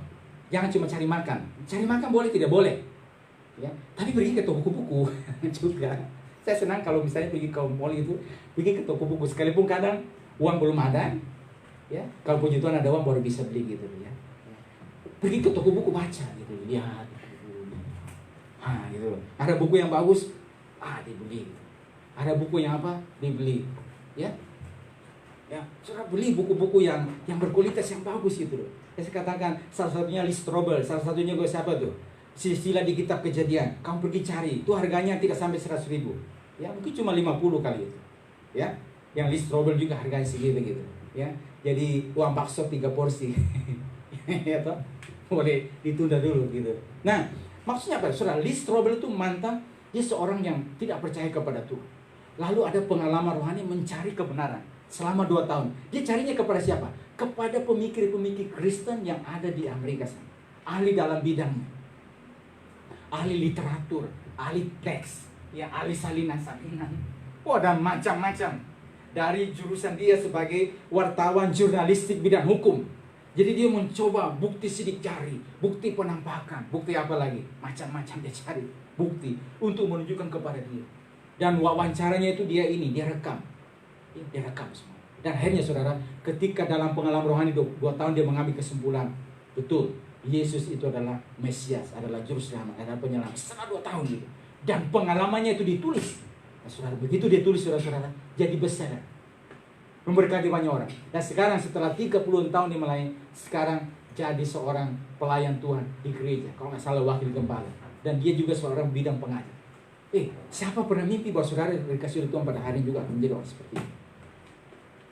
jangan cuma cari makan. Cari makan boleh, tidak boleh. Ya, tapi pergi ke toko buku juga. Saya senang kalau misalnya pergi ke mall itu, pergi ke toko buku sekalipun kadang uang belum ada. Ya, kalau puji Tuhan ada uang baru bisa beli gitu ya. Pergi ke toko buku baca gitu, lihat. Gitu. Ada buku yang bagus, dibeli. Ada buku yang apa? Dibeli. Ya. Ya, saudara beli buku-buku yang berkualitas yang bagus gitu loh. Saya katakan salah satunya Lee Strobel, salah satunya gue siapa tuh? Silsilah di kitab Kejadian. Kamu pergi cari, itu harganya tidak sampai 100.000. Ya, mungkin cuma 50 kali itu. Ya. Yang Lee Strobel juga harganya segitu gitu. Ya. Jadi uang bakso 3 porsi. Ya toh? Boleh ditunda dulu gitu. Nah, maksudnya apa? Saudara, Lee Strobel itu mantan, dia seorang yang tidak percaya kepada Tuhan. Lalu ada pengalaman rohani mencari kebenaran selama 2 tahun. Dia carinya kepada siapa? Kepada pemikir-pemikir Kristen yang ada di Amerika sana. Ahli dalam bidangnya. Ahli literatur, ahli teks, ya ahli salinan-salinan. Dan macam-macam. Dari jurusan dia sebagai wartawan jurnalistik bidang hukum. Jadi dia mencoba bukti sidik jari, bukti penampakan, bukti apa lagi? Macam-macam dia cari bukti untuk menunjukkan kepada dia. Dan wawancaranya itu dia rekam. Dia rekam semua. Dan akhirnya saudara, ketika dalam pengalaman rohani 2 tahun dia mengambil kesimpulan, betul, Yesus itu adalah Mesias, adalah Juru Selamat, adalah penyelamat. Setelah 2 tahun gitu. Dan pengalamannya itu ditulis. Nah, saudara, begitu dia tulis saudara-saudara, jadi besar. Memberkati banyak orang. Dan sekarang setelah 30 tahun dia melayani, sekarang jadi seorang pelayan Tuhan di gereja. Kalau nggak salah wakil gembala. Dan dia juga seorang bidang pengajar. Siapa pernah mimpi bahwa saudara dikasih oleh Tuhan pada hari ini juga akan menjadi orang seperti ini?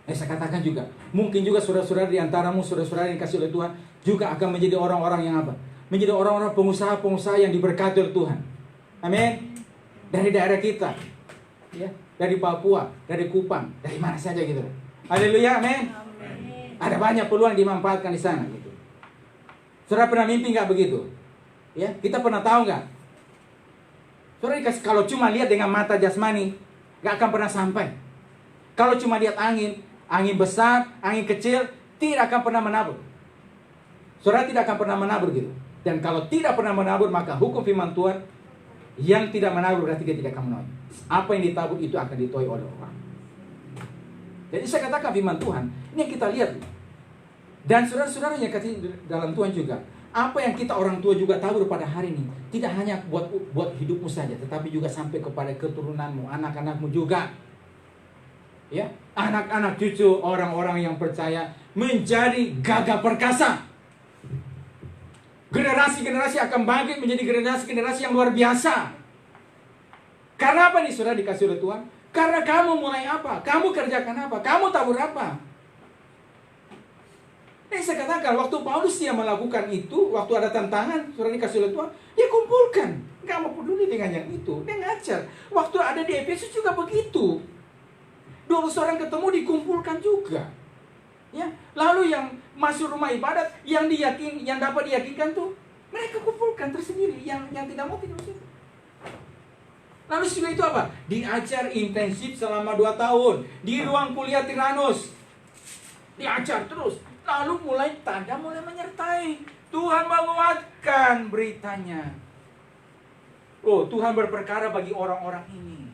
Saya katakan juga, mungkin juga saudara-saudara di antaramu, saudara-saudara yang dikasih oleh Tuhan, juga akan menjadi orang-orang yang apa? Menjadi orang-orang pengusaha-pengusaha yang diberkati oleh Tuhan. Amin. Dari daerah kita, ya, dari Papua, dari Kupang, dari mana saja gitu. Haleluya, amin. Ada banyak peluang dimanfaatkan di sana gitu. Saudara pernah mimpi nggak begitu? Ya, kita pernah tahu nggak? Saudara kalau cuma lihat dengan mata jasmani, nggak akan pernah sampai. Kalau cuma lihat angin besar, angin kecil, tidak akan pernah menabur. Saudara tidak akan pernah menabur gitu. Dan kalau tidak pernah menabur, maka hukum firman Tuhan, yang tidak menabur berarti dia tidak akan menuai. Apa yang ditabur itu akan dituai oleh orang. Jadi saya katakan firman Tuhan, ini yang kita lihat. Dan saudara-saudara yang kasih dalam Tuhan juga, apa yang kita orang tua juga tabur pada hari ini, tidak hanya buat hidupmu saja, tetapi juga sampai kepada keturunanmu, anak-anakmu juga. Ya, anak-anak cucu orang-orang yang percaya menjadi gagah perkasa. Generasi-generasi akan bangkit menjadi generasi-generasi yang luar biasa. Karena apa nih saudara dikasih oleh Tuhan? Karena kamu mulai apa? Kamu kerjakan apa? Kamu tabur apa? Saya katakan, waktu Paulus dia melakukan itu, waktu ada tantangan, saudara dikasih oleh Tuhan, dia kumpulkan. Gak mau peduli dengan yang itu, dia ngajar. Waktu ada di Efesus juga begitu. 12 orang ketemu dikumpulkan juga. Ya, lalu yang masuk rumah ibadat, yang dapat diyakinkan tuh, mereka kumpulkan tersendiri. Yang tidak mau tidak usah. Lalu juga itu apa? Diajar intensif selama 2 tahun di ruang kuliah Tiranus. Diajar terus. Lalu tanda mulai menyertai. Tuhan menguatkan beritanya. Oh, Tuhan berperkara bagi orang-orang ini.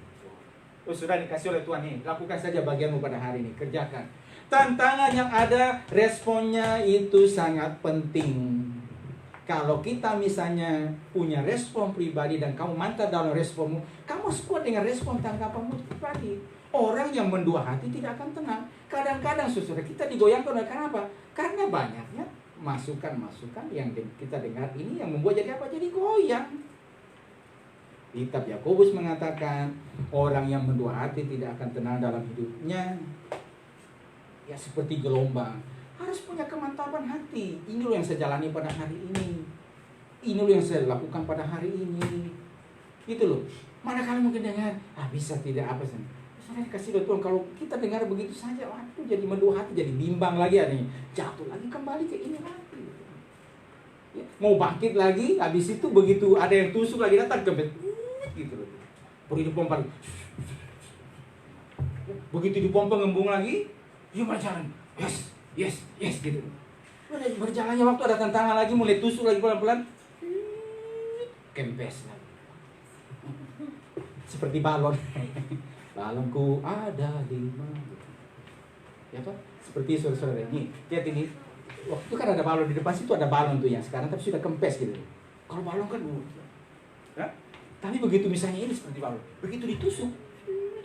Oh, sudah dikasih oleh Tuhan nih. Lakukan saja bagianmu pada hari ini. Kerjakan. Tantangan yang ada, responnya itu sangat penting. Kalau kita misalnya punya respon pribadi dan kamu mantap dalam responmu, kamu harus kuat dengan respon tanggapanmu pribadi. Orang yang mendua hati tidak akan tenang. Kadang-kadang saudara kita digoyangkan oleh karena apa? Karena banyaknya masukan-masukan yang kita dengar ini yang membuat jadi apa? Jadi goyang. Kitab Yakobus mengatakan orang yang mendua hati tidak akan tenang dalam hidupnya. Ya seperti gelombang. Harus punya kemantapan hati. Ini loh yang saya jalani pada hari ini. Ini loh yang saya lakukan pada hari ini. Gitu loh. Manakala mungkin dengar, bisa tidak apa sih. Saya kasih Tuhan, kalau kita dengar begitu saja, waduh jadi mendua hati, jadi bimbang lagi adanya. Jatuh lagi kembali ke ini lagi. Ya, mau bangkit lagi, habis itu begitu ada yang tusuk lagi datang kebet. Gitu loh. Pergi dipompa lagi. Begitu dipompa ngembung lagi, dia berjalan. Yes gitu. Berjalannya waktu ada tantangan lagi, mulai tusuk lagi pelan-pelan. Kempes lagi. Seperti balon. Balonku ada di mana? Ya Pak, seperti saudara-saudara ini. Lihat ini. Waktu itu kan ada balon di depan situ, ada balon tuh yang sekarang tapi sudah kempes gitu. Kalau balon kan ya? Tapi begitu misalnya ini seperti balon, begitu ditusuk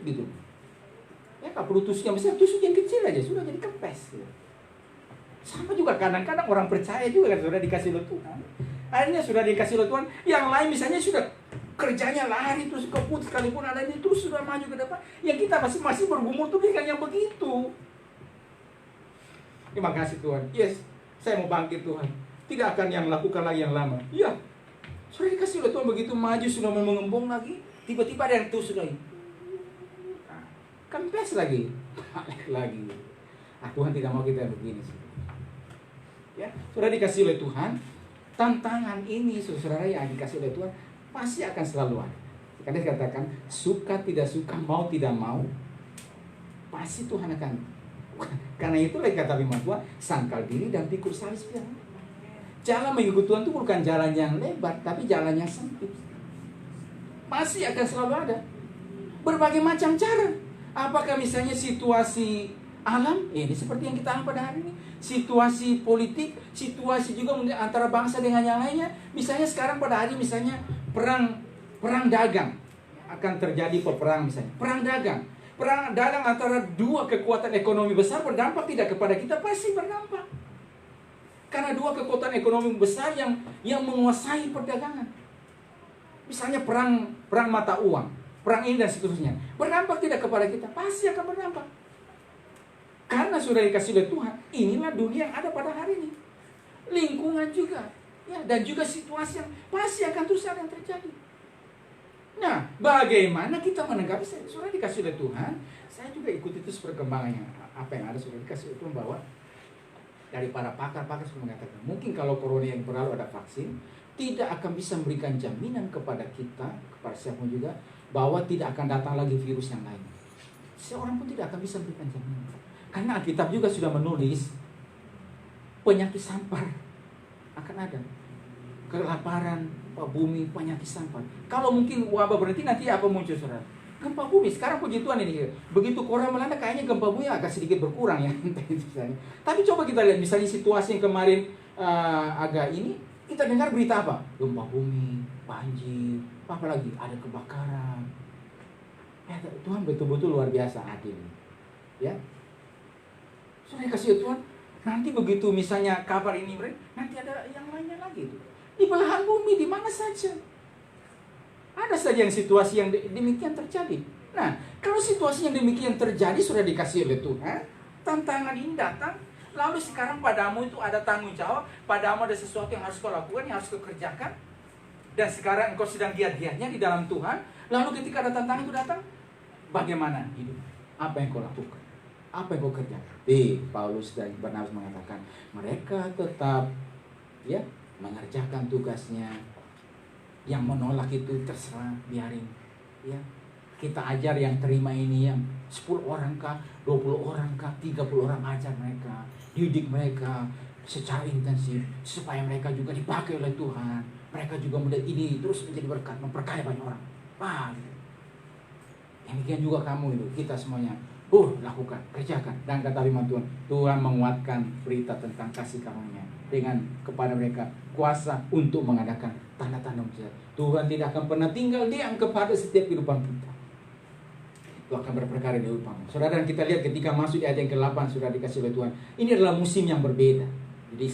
gitu. Ya kalau perlu tusuk yang besar, tusuk yang kecil aja sudah jadi kempes gitu. Sama juga kadang-kadang orang percaya juga kan sudah dikasih oleh Tuhan. Akhirnya sudah dikasih oleh Tuhan, yang lain misalnya sudah kerjanya lari terus kebut sekalipun ada ini terus sudah maju ke depan, yang kita masih bergumul tuh dengan yang begitu. Terima kasih Tuhan. Yes, saya mau bangkit Tuhan. Tidak akan yang lakukan lagi yang lama. Iya. Sudah dikasih oleh Tuhan begitu maju sudah mengembung lagi, tiba-tiba ada yang tusuk lagi. Kempes lagi. Balik lagi. Tuhan tidak mau kita begini. Ya, sudah dikasih oleh Tuhan. Tantangan ini saudara yang dikasih oleh Tuhan pasti akan selalu ada. Karena dikatakan suka tidak suka, mau tidak mau, pasti Tuhan akan. Karena itulah kata firman Tuhan, sangkal diri dan pikul salib. Jalan mengikut Tuhan itu bukan jalan yang lebar, tapi jalan yang sempit. Pasti akan selalu ada. Berbagai macam cara. Apakah misalnya situasi alam, ini seperti yang kita alami pada hari ini. Situasi politik, situasi juga antara bangsa dengan yang lainnya. Misalnya sekarang pada hari misalnya perang dagang akan terjadi peperang misalnya. Perang dagang antara dua kekuatan ekonomi besar berdampak tidak kepada kita, pasti berdampak. Karena dua kekuatan ekonomi besar yang menguasai perdagangan. Misalnya perang mata uang, perang ini dan seterusnya. Berdampak tidak kepada kita, pasti akan berdampak. Karena sudah dikasih oleh Tuhan, inilah dunia yang ada pada hari ini. Lingkungan juga, ya, dan juga situasi yang pasti akan terus ada yang terjadi. Nah, bagaimana kita menanggapi? Sudah dikasih oleh Tuhan, saya juga ikuti terus perkembangannya. Apa yang ada sudah dikasih oleh Tuhan, bahwa dari para pakar sudah mengatakan, mungkin kalau corona yang berlalu ada vaksin, tidak akan bisa memberikan jaminan kepada kita, kepada siapa juga, bahwa tidak akan datang lagi virus yang lain. Seorang pun tidak akan bisa memberikan jaminan. Karena Alkitab juga sudah menulis penyakit sampar akan ada. Kelaparan, bumi, penyakit sampar. Kalau mungkin wabah berhenti, nanti apa muncul saudara? gempa bumi. Sekarang puji Tuhan ini, begitu Korea melanda kayaknya gempa bumi agak sedikit berkurang ya. Tapi coba kita lihat misalnya situasi yang kemarin agak ini, kita dengar berita apa? Gempa bumi, banjir, apa lagi? Ada kebakaran. Tuhan betul-betul luar biasa adil. Ya, Saudara kasih Tuhan, nanti begitu misalnya kabar ini, nanti ada yang lainnya lagi itu. Di belahan bumi, di mana saja. Ada saja yang situasi yang demikian terjadi. Nah, kalau situasi yang demikian terjadi sudah dikasih oleh Tuhan, tantangan ini datang, lalu sekarang padamu itu ada tanggung jawab, padamu ada sesuatu yang harus kau lakukan, yang harus kau kerjakan. Dan sekarang engkau sedang giat-giatnya di dalam Tuhan, lalu ketika ada tantangan itu datang, bagaimana hidup? Apa yang kau lakukan? Apa yang kau kerjakan? Paulus dan Barnabas mengatakan, mereka tetap ya mengerjakan tugasnya. Yang menolak itu terserah, biarin. Ya, kita ajar yang terima ini yang 10 orang kah, 20 orang kah, 30 orang, ajar mereka, didik mereka secara intensif supaya mereka juga dipakai oleh Tuhan. Mereka juga melihat ini terus menjadi berkat, memperkaya banyak orang. Demikian juga kamu itu, kita semuanya. Lakukan, kerjakan. Dan kata firman Tuhan, Tuhan menguatkan berita tentang kasih karunia dengan kepada mereka kuasa untuk mengadakan tanda-tanda mujizat. Tuhan tidak akan pernah tinggal diam kepada setiap kehidupan kita. Itu akan berperkara di depanmu. Saudara, dan kita lihat ketika masuk di ayat yang ke-8 sudah dikasih oleh Tuhan. Ini adalah musim yang berbeda. Jadi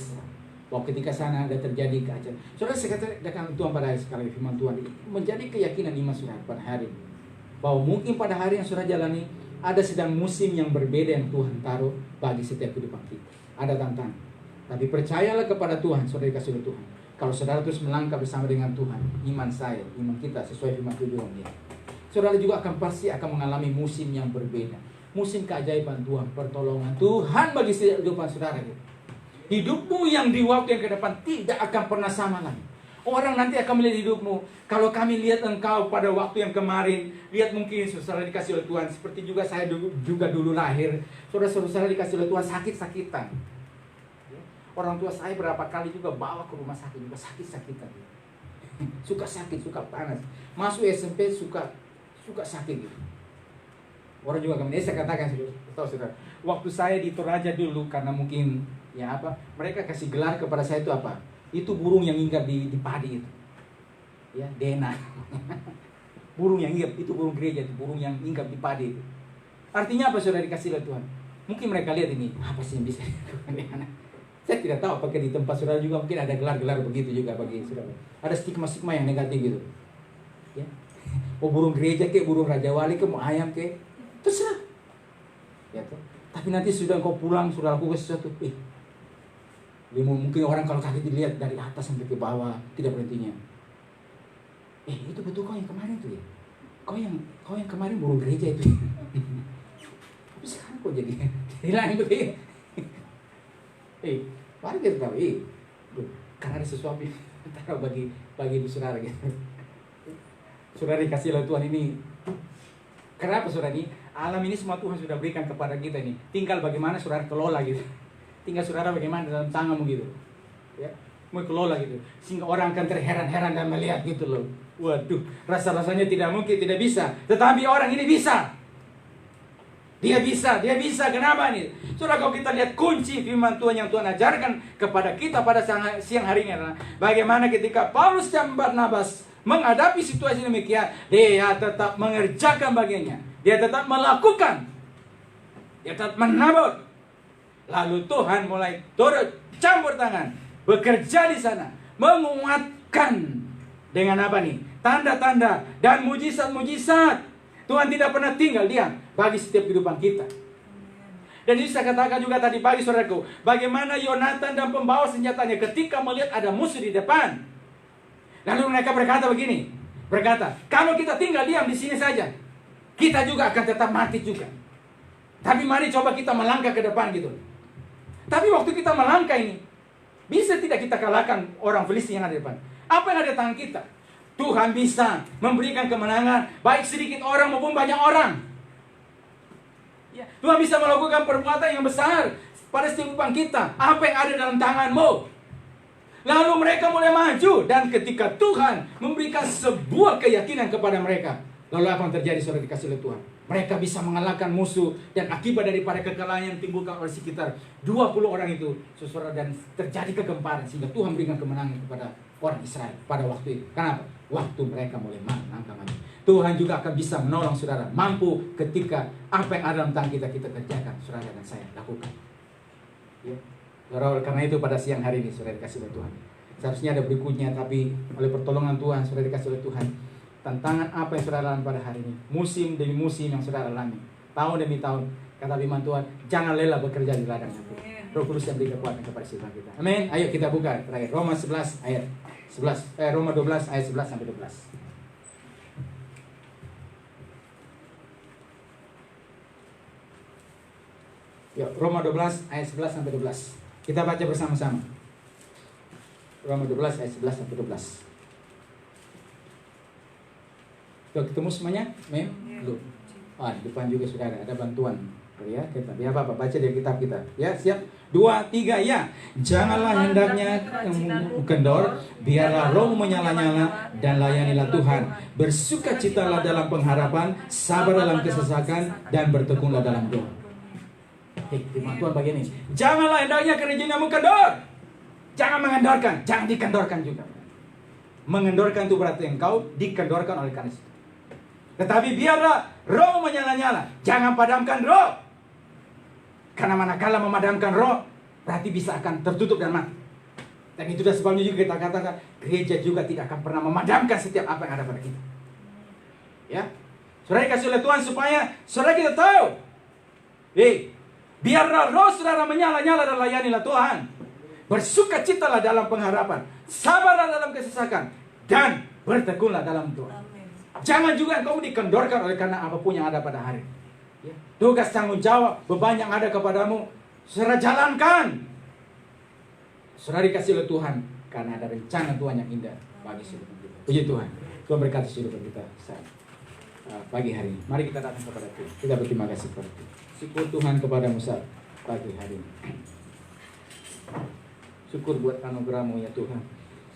bahwa ketika sana ada terjadi keajaiban. Saudara, saya katakan Tuhan pada hari sekali firman Tuhan ini menjadi keyakinan iman saudara pada hari ini. Bahwa mungkin pada hari yang saudara jalani ada sedang musim yang berbeda yang Tuhan taruh bagi setiap kehidupan kita. Ada tantangan. Tapi percayalah kepada Tuhan, saudara dikasih oleh Tuhan. Kalau saudara terus melangkah bersama dengan Tuhan, iman saya, iman kita sesuai firman Tuhan dia. Saudara juga pasti akan mengalami musim yang berbeda. Musim keajaiban Tuhan, pertolongan Tuhan bagi setiap kehidupan saudara. Hidupmu yang di waktu yang ke depan tidak akan pernah sama lagi. Orang nanti akan melihat hidupmu. Kalau kami lihat engkau pada waktu yang kemarin, lihat mungkin saudara dikasih oleh Tuhan. Seperti juga saya juga dulu lahir. Saudara-saudara dikasih oleh Tuhan sakit-sakitan. Orang tua saya berapa kali juga bawa ke rumah sakit juga sakit-sakitan. Suka sakit, suka panas. Masuk SMP suka sakit gitu. Orang juga kami, saya katakan saudara, waktu saya di Toraja dulu karena mungkin mereka kasih gelar kepada saya itu apa? Itu burung yang hinggap di padi itu. Ya, Dena. Burung yang hinggap, itu burung gereja, itu burung yang hinggap di padi itu. Artinya apa saudara dikasih oleh Tuhan? Mungkin mereka lihat ini, apa sih yang bisa dilakukan? Saya tidak tahu apakah di tempat saudara juga mungkin ada gelar-gelar begitu juga bagi saudara. Ada stigma-stigma yang negatif gitu. Ya. Burung gereja kayak burung raja wali kayak mau ayam kayak terserah. Ya, tapi nanti sudah kau pulang sudah lakukan sesuatu, mungkin orang kalau kaget dilihat dari atas sampai ke bawah tidak berhentinya. Itu betul kau yang kemarin tuh ya. Kau yang kemarin burung gereja itu. Tapi sekarang kok jadi hilang itu ya. Mari kita tahu karena ada sesuatu antara bagi saudara gitu. Saudara dikasih oleh Tuhan ini. Kenapa saudara ini? Alam ini semua Tuhan sudah berikan kepada kita ini. Tinggal bagaimana saudara kelola gitu. Tinggal saudara bagaimana dalam tanganmu gitu. Ya, mau kelola gitu. Sehingga orang akan terheran-heran dan melihat gitu loh. Waduh, rasa-rasanya tidak mungkin, tidak bisa. Tetapi orang ini bisa. Dia bisa. Kenapa nih? Saudara, kalau kita lihat kunci firman Tuhan yang Tuhan ajarkan kepada kita pada siang hari ini adalah bagaimana ketika Paulus dan Barnabas menghadapi situasi demikian, dia tetap mengerjakan bagiannya. Dia tetap melakukan. Dia tetap menabur. Lalu Tuhan mulai turut campur tangan, bekerja di sana, menguatkan dengan apa nih? Tanda-tanda dan mujizat-mujizat. Tuhan tidak pernah tinggal diam bagi setiap kehidupan kita. Dan ini saya katakan juga tadi pagi saudaraku, bagaimana Yonatan dan pembawa senjatanya ketika melihat ada musuh di depan. Lalu mereka berkata begini, kalau kita tinggal diam di sini saja, kita juga akan tetap mati juga. Tapi mari coba kita melangkah ke depan gitu. Tapi waktu kita melangkah ini, bisa tidak kita kalahkan orang Filistin yang ada di depan? Apa yang ada di tangan kita? Tuhan bisa memberikan kemenangan, baik sedikit orang maupun banyak orang. Ya, Tuhan bisa melakukan perbuatan yang besar pada setiap kehidupan kita. Apa yang ada dalam tanganmu? Lalu mereka mulai maju. Dan ketika Tuhan memberikan sebuah keyakinan kepada mereka, Lalu apa yang terjadi saudara dikasih oleh Tuhan? Mereka bisa mengalahkan musuh, dan akibat daripada kekalahan yang timbulkan oleh sekitar 20 orang itu, saudara, dan terjadi kegemparan sehingga Tuhan berikan kemenangan kepada orang Israel pada waktu itu. Kenapa? Waktu mereka mulai melangkah maju. Tuhan juga akan bisa menolong saudara, mampu ketika apa yang ada dalam tangan kita kerjakan, saudara dan saya lakukan. Ya. Saudara, karena itu pada siang hari ini saudara dikasih oleh Tuhan. Seharusnya ada berikutnya, tapi oleh pertolongan Tuhan saudara dikasih oleh Tuhan. Tantangan apa yang saudara alami pada hari ini, musim demi musim yang saudara alami, tahun demi tahun, kata firman Tuhan, jangan lelah bekerja di ladang itu. Roh Kudus yang beri kekuatan kepada setiap kita. Amin. Ayo kita buka terakhir Roma 11 ayat 11, Roma 12 ayat 11 sampai 12. Yuk, Roma 12 ayat 11 sampai 12. Kita baca bersama-sama. Roma 12 ayat 11 sampai 12. Sudah ketemu semuanya? Belum. Di depan juga sudah ada bantuan. Ya, kita ya apa baca dari kitab kita. Ya, siap. 2, 3, ya. Janganlah hendaknya kendor, biarlah roh menyala-nyala dan layanilah Tuhan. Bersukacitalah dalam pengharapan, sabar dalam kesesakan, dan bertekunlah dalam doa. Firman Tuhan begini. Janganlah hendaknya kerajinanmu kendor. Jangan mengendorkan, jangan dikendorkan juga. Mengendorkan itu berarti engkau dikendorkan oleh karena itu. Tetapi biarlah roh menyala-nyala, jangan padamkan roh. Karena manakala memadamkan roh, berarti bisa akan tertutup dan mati. Dan itu dah sebabnya juga kita katakan, gereja juga tidak akan pernah memadamkan setiap apa yang ada pada kita. Ya, saudara dikasih oleh Tuhan supaya saudara kita tahu. Biarlah roh saudara menyala-nyala dan layanilah Tuhan. Bersukacitalah dalam pengharapan, sabarlah dalam kesesakan, dan bertekunlah dalam doa. Jangan juga engkau dikendorkan oleh karena apapun yang ada pada hari. Ya. Tugas tanggung jawab, beban yang ada kepadamu, saudara jalankan. Saudara dikasih oleh Tuhan, karena ada rencana Tuhan yang indah bagi hidup kita. Puji Tuhan. Tuhan berkati hidup kita saat pagi hari ini. Mari kita datang kepada Tuhan. Kita berterima kasih kepada Tuhan. Syukur Tuhan kepadamu saat pagi hari ini. Syukur buat anugerah-Mu ya Tuhan.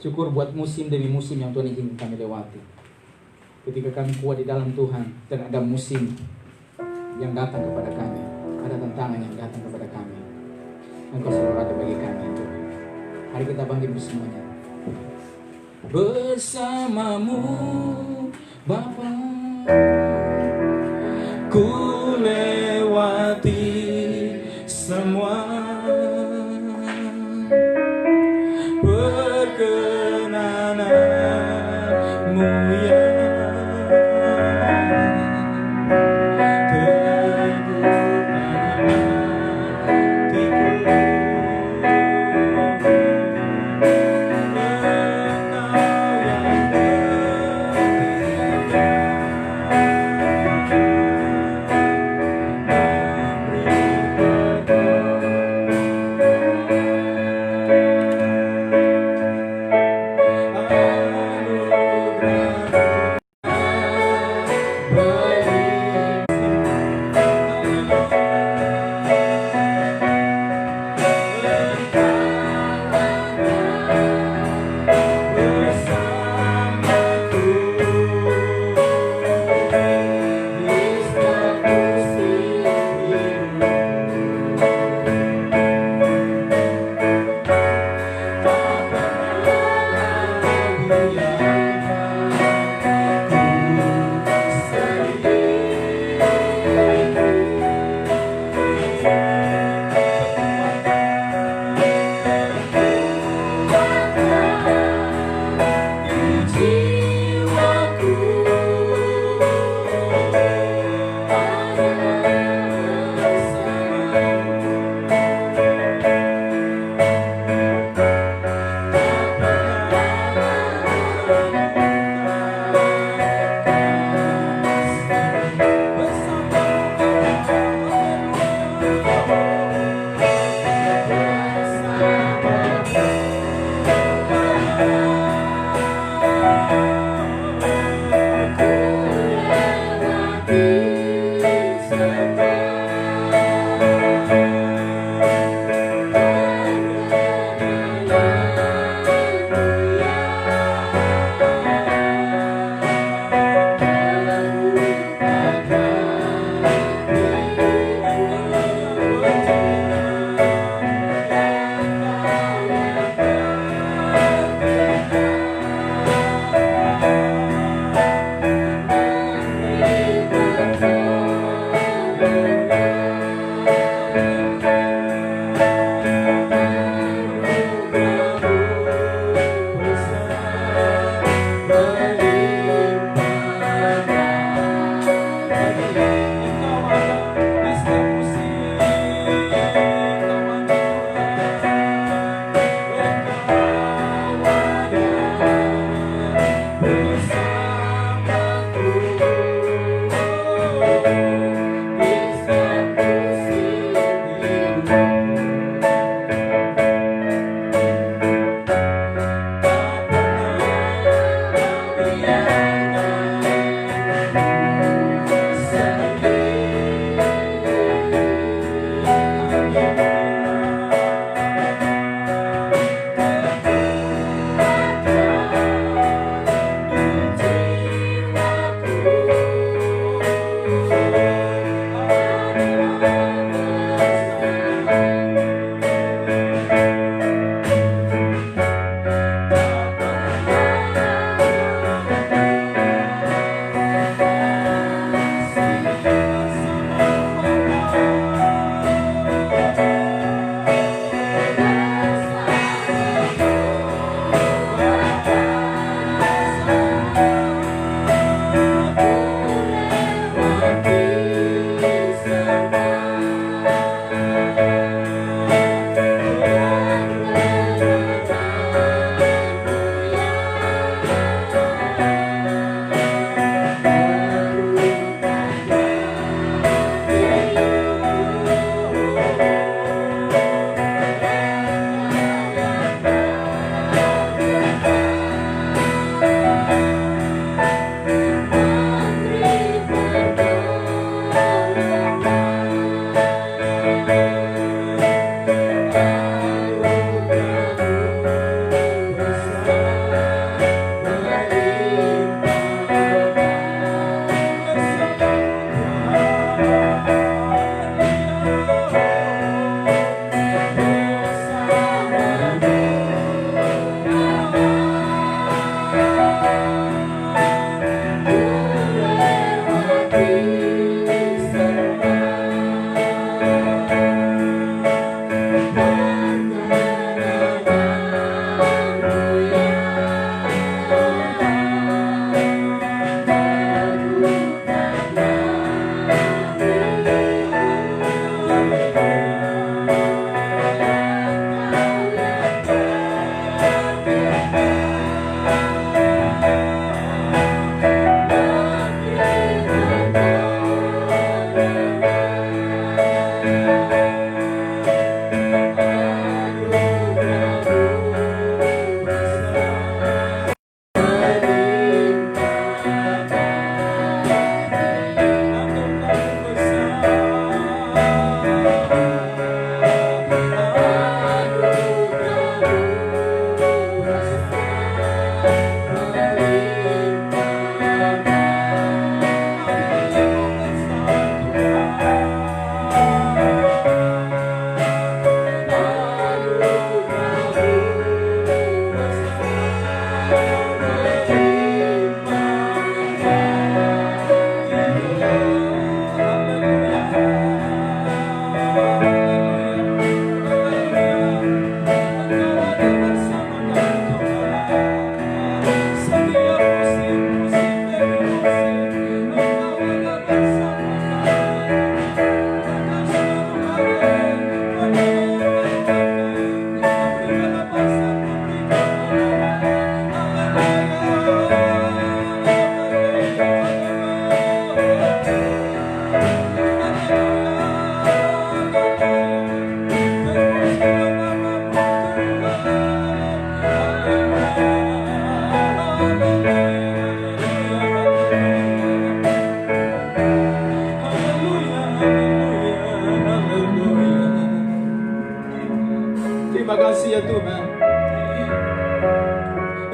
Syukur buat musim demi musim yang Tuhan izinkan kami lewati. Ketika kami kuat di dalam Tuhan, dan ada musim yang datang kepada kami, ada tantangan yang datang kepada kami, Engkau selalu ada bagi kami Tuhan. Mari kita bangkit bersemuanya. Bersamamu Bapa, ku lewati semua perkenananmu ya. Anugerah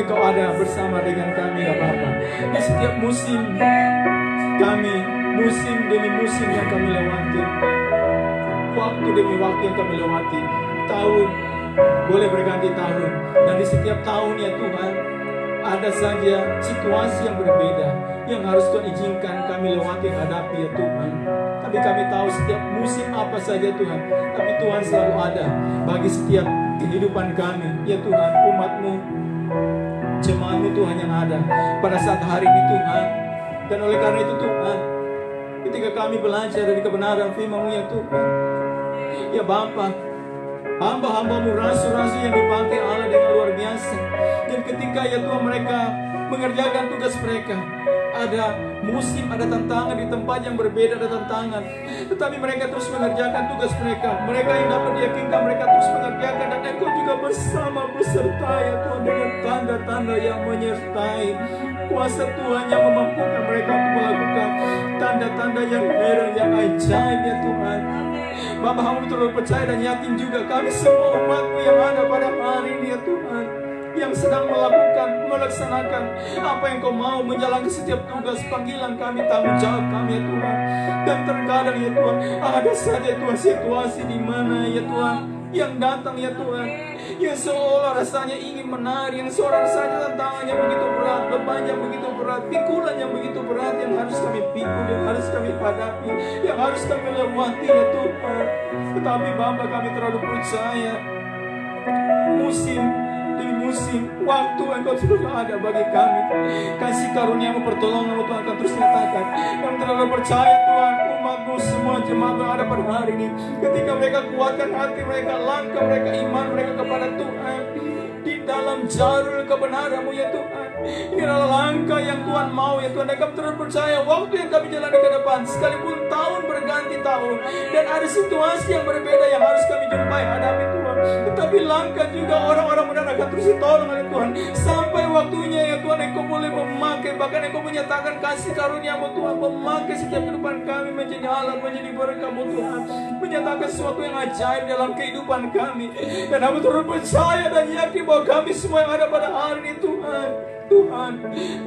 Engkau ada bersama dengan kami ya Bapa. Di setiap musim kami, musim demi musim yang kami lewati, waktu demi waktu yang kami lewati, tahun boleh berganti tahun, dan di setiap tahun ya Tuhan ada saja situasi yang berbeda yang harus Tuhan izinkan kami lewati, hadapi ya Tuhan. Tapi kami tahu setiap musim apa saja Tuhan, tapi Tuhan selalu ada bagi setiap kehidupan kami ya Tuhan, umat-Mu, jemaat-Mu Tuhan yang ada pada saat hari ini Tuhan. Dan oleh karena itu Tuhan, ketika kami belajar dari kebenaran firman-Mu ya Tuhan, ya Bapa, hamba-hamba-Mu, rasul-rasul yang dipakai Allah dengan luar biasa. Dan ketika ya Tuhan mereka mengerjakan tugas mereka, ada musim, ada tantangan di tempat yang berbeda, ada tantangan, tetapi mereka terus mengerjakan tugas mereka. Mereka yang dapat diyakinkan, mereka terus mengerjakan. Dan Engkau juga bersama, beserta ya Tuhan, dengan tanda-tanda yang menyertai. Kuasa Tuhan yang memampukan mereka untuk melakukan tanda-tanda yang heran, yang ajaib ya Tuhan. Bapa, hamba terlalu percaya dan yakin juga kami semua umat-Mu yang ada pada hari ini ya Tuhan, yang sedang melaksanakan apa yang Kau mau, menjalankan setiap tugas panggilan kami, tanggung jawab kami ya Tuhan. Dan terkadang ya Tuhan, ada saja Tuhan situasi di mana ya Tuhan yang datang ya Tuhan, yang seolah rasanya ingin menari, yang seolah rasanya tantangannya begitu berat, beban yang begitu berat, pikulan yang begitu berat, yang harus kami pikul, yang harus kami hadapi, yang harus kami lewati ya Tuhan. Tetapi Bapa, kami terlalu percaya musim demi musim, waktu Engkau sudah ada bagi kami. Kasih karunia-Mu, pertolongan-Mu Tuhan akan terus nyatakan. Kami terlalu percaya Tuhan, umat-Mu semua jemaat yang ada pada hari ini, ketika mereka kuatkan hati mereka, langkah mereka, iman mereka kepada Tuhan di dalam jalur kebenaran-Mu ya Tuhan. Ini adalah langkah yang Tuhan mau ya Tuhan. Dan kami terus percaya waktu yang kami jalani ke depan, sekalipun tahun berganti tahun dan ada situasi yang berbeda yang harus kami jumpai, hadapi Tuhan, tetapi langkah juga orang-orang benar akan terus ditolong oleh Tuhan sampai waktunya ya Tuhan. Engkau boleh memakai, bahkan Engkau menyatakan kasih karunia-Mu Tuhan, memakai setiap kehidupan kami menjadi alat, menjadi berkat-Mu Tuhan, menyatakan sesuatu yang ajaib dalam kehidupan kami. Dan kami terus percaya dan yakin bahwa kami semua yang ada pada hari ini Tuhan,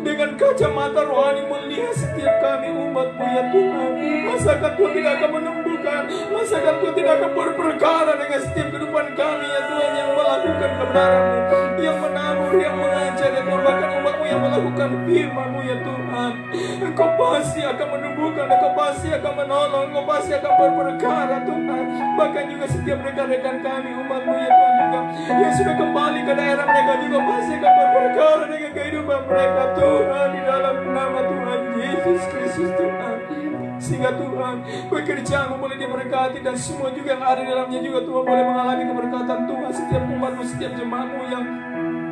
dengan kacamata rohani melihat setiap kami umat-Mu ya Tuhan. Masakan Tuhan tidak akan menumbuhkan, masakan Tuhan tidak akan berperkara dengan setiap kehidupan kami ya Tuhan, yang melakukan kebenaran-Mu, yang menabur, yang mengajar ya Tuhan, bahkan umat-Mu yang melakukan firman-Mu ya Tuhan. Engkau pasti akan menumbuhkan, Engkau pasti akan menolong, Engkau pasti akan berperkara Tuhan. Bahkan juga setiap rekan-rekan kami umat-Mu ya Tuhan juga, yang sudah kembali ke daerah mereka juga pasti akan berperkara dengan kehidupan mereka Tuhan, di dalam nama Tuhan Yesus Kristus Tuhan. Sehingga Tuhan, pekerjaan-Mu boleh diberkati, dan semua juga yang ada di dalamnya juga Tuhan boleh mengalami keberkatan Tuhan. Setiap umat-Mu, setiap jemaat-Mu yang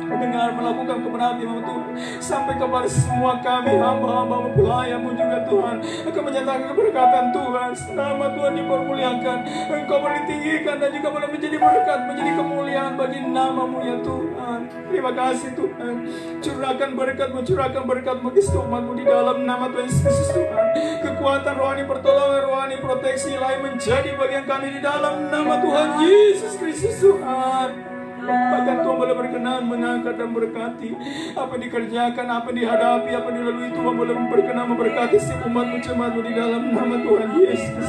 mendengar, melakukan kebenaran firman Tuhan, sampai kepada semua kami hamba-hamba-Mu, pelayan-Mu juga Tuhan, akan menyatakan keberkatan Tuhan. Nama Tuhan dipermuliakan, Engkau boleh tinggikan, dan juga boleh menjadi berkat, menjadi kemuliaan bagi nama-Mu ya Tuhan. Terima kasih Tuhan. Curahkan berkat-Mu, curahkan berkat bagi setiap umat-Mu di dalam nama Tuhan Yesus Tuhan. Kekuatan rohani, pertolongan rohani, proteksi ilahi menjadi bagian kami di dalam nama Tuhan Yesus Kristus Tuhan. Bahkan Tuhan boleh berkenan mengangkat dan berkati apa yang dikerjakan, apa yang dihadapi, apa yang dilalui. Tuhan boleh berkenan memberkati setiap umat-Mu, jemaat-Mu di dalam nama Tuhan Yesus.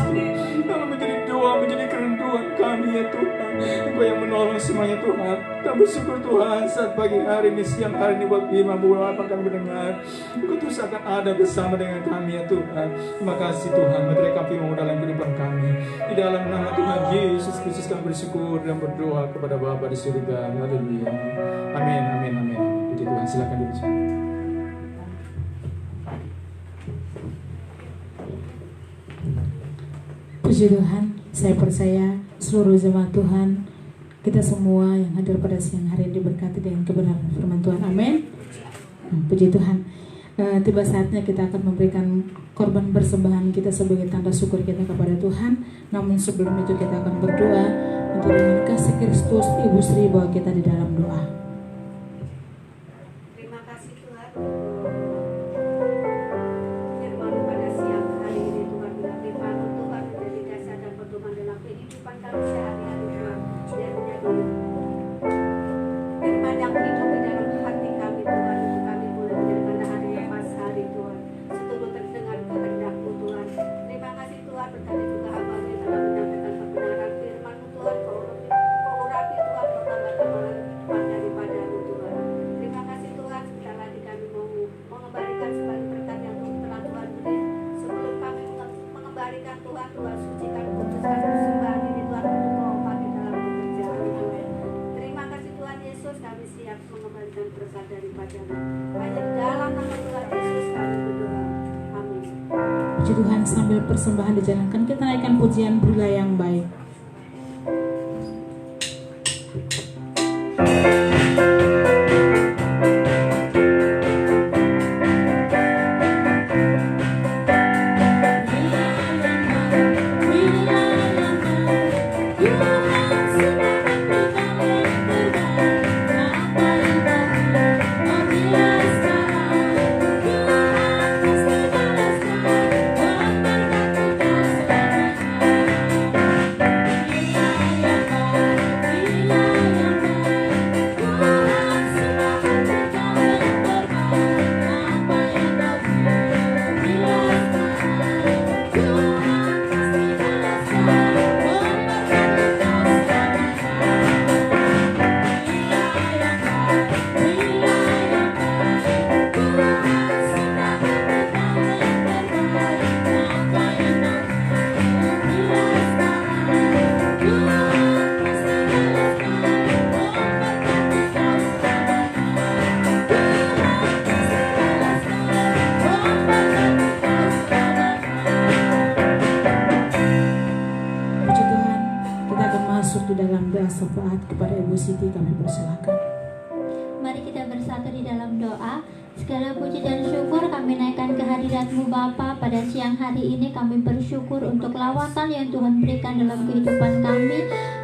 Kalau menjadi doa, menjadi kerinduan kami ya Tuhan, Engkau yang menolong semuanya Tuhan. Kami bersyukur Tuhan saat pagi hari ini, siang hari ini, buat firman-Mu apa kami mendengar, Engkau terus akan ada bersama dengan kami ya Tuhan. Terima kasih Tuhan, menerima firman-Mu dalam kehidupan kami. Di dalam nama Tuhan Yesus Kristus kami bersyukur dan berdoa kepada Bapa di surga. Haleluya. Amin, amin, amin. Puji Tuhan, silakan duduk. Puji Tuhan, saya percaya seluruh jemaat Tuhan, kita semua yang hadir pada siang hari ini diberkati dengan kebenaran firman Tuhan. Amin. Puji Tuhan. Tiba saatnya kita akan memberikan korban persembahan kita sebagai tanda syukur kita kepada Tuhan. Namun sebelum itu kita akan berdoa untuk dengan kasih Kristus Ibu Sri bawa kita di dalam doa. Terima kasih Tuhan. Firman pada siang hari ini Tuhan bilang firman Tuhan menjadi dasar dan pedoman dalam kehidupan kami sehari-hari Tuhan. Dan menjadi firman yang hidup di dalam hati kami Tuhan. daripada-Mu. Hanya di dalam nama Tuhan Yesus kami berdoa. Amin. Puji Tuhan, sambil persembahan dijalankan, kita naikkan pujian Bula yang baik. Syafaat kepada Ibu Siti kami persilakan. Mari kita bersatu di dalam doa. Segala puji dan syukur kami naikkan kehadirat-Mu Bapa. Pada siang hari ini kami bersyukur untuk lawatan yang Tuhan berikan dalam kehidupan kami,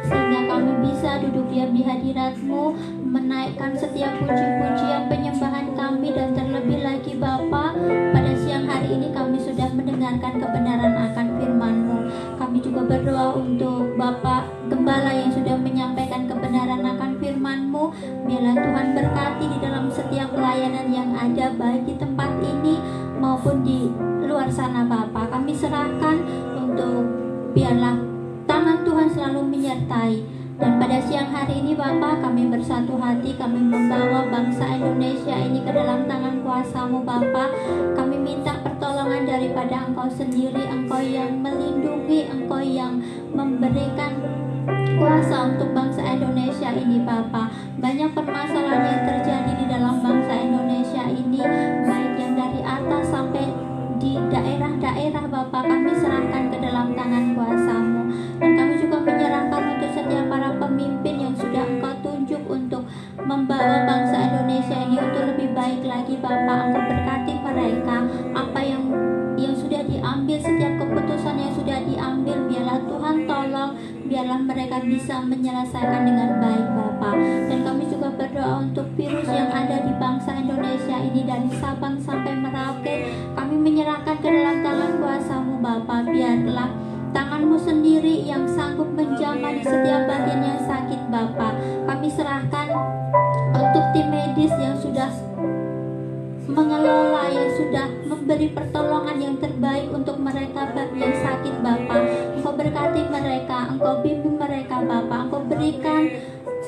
sehingga kami bisa duduk diam di hadirat-Mu, menaikkan setiap puji-pujian penyembahan kami. Dan terlebih lagi Bapa, pada siang hari ini kami sudah mendengarkan kebenaran akan firman-Mu. Kami juga berdoa untuk Bapak Gembala yang sudah menyampaikan kebenaran akan firman-Mu. Biarlah Tuhan berkati di dalam setiap pelayanan yang ada, baik di tempat ini maupun di luar sana Bapa. Kami serahkan untuk biarlah tangan Tuhan selalu menyertai. Dan pada siang hari ini Bapa, kami bersatu hati, kami membawa bangsa Indonesia ini ke dalam tangan kuasa-Mu Bapa. Kami minta pertolongan daripada Engkau sendiri, Engkau yang melindungi, Engkau yang memberikan kuasa untuk bangsa Indonesia ini Bapa. Banyak permasalahan yang terjadi di dalam bangsa Indonesia ini, baik yang dari atas sampai di daerah-daerah Bapa. Kami serahkan ke dalam tangan kuasa-Mu. Dan kami juga menyerahkan untuk setiap para pemimpin yang sudah Engkau tunjuk untuk membawa bangsa Indonesia ini untuk lebih baik lagi Bapa. Engkau berkati mereka, apa yang sudah diambil, setiap keputusan yang sudah diambil, biarlah Tuhan tolong, biarlah mereka bisa menyelesaikan dengan baik Bapa. Dan kami juga berdoa untuk virus yang ada di bangsa Indonesia ini, dari Sabang sampai Merauke. Kami menyerahkan ke dalam tangan kuasa-Mu Bapa. Biarlah tangan-Mu sendiri yang sanggup menjamah di setiap bagian yang sakit Bapa. Kami serahkan untuk tim medis yang sudah mengelola, yang sudah memberi pertolongan yang terbaik untuk mereka yang sakit Bapa. Engkau berkati mereka, Engkau bimbing mereka Bapa. Engkau berikan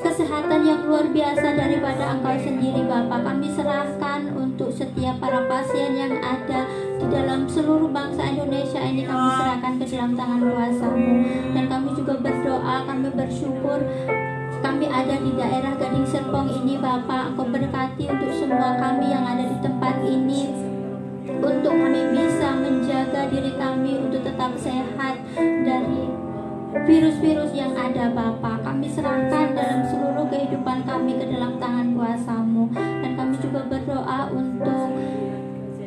kesehatan yang luar biasa daripada Engkau sendiri Bapa. Kami serahkan untuk setiap para pasien yang ada di dalam seluruh bangsa Indonesia ini, kami serahkan ke dalam tangan kuasa-Mu. Dan kami juga berdoa, kami bersyukur kami ada di daerah Gading Serpong ini Bapa. Engkau berkati untuk semua kami yang ada di tempat ini, untuk kami bisa menjaga diri kami untuk tetap sehat dari virus-virus yang ada Bapa. Kami serahkan dalam seluruh kehidupan kami ke dalam tangan kuasa-Mu. Dan kami juga berdoa untuk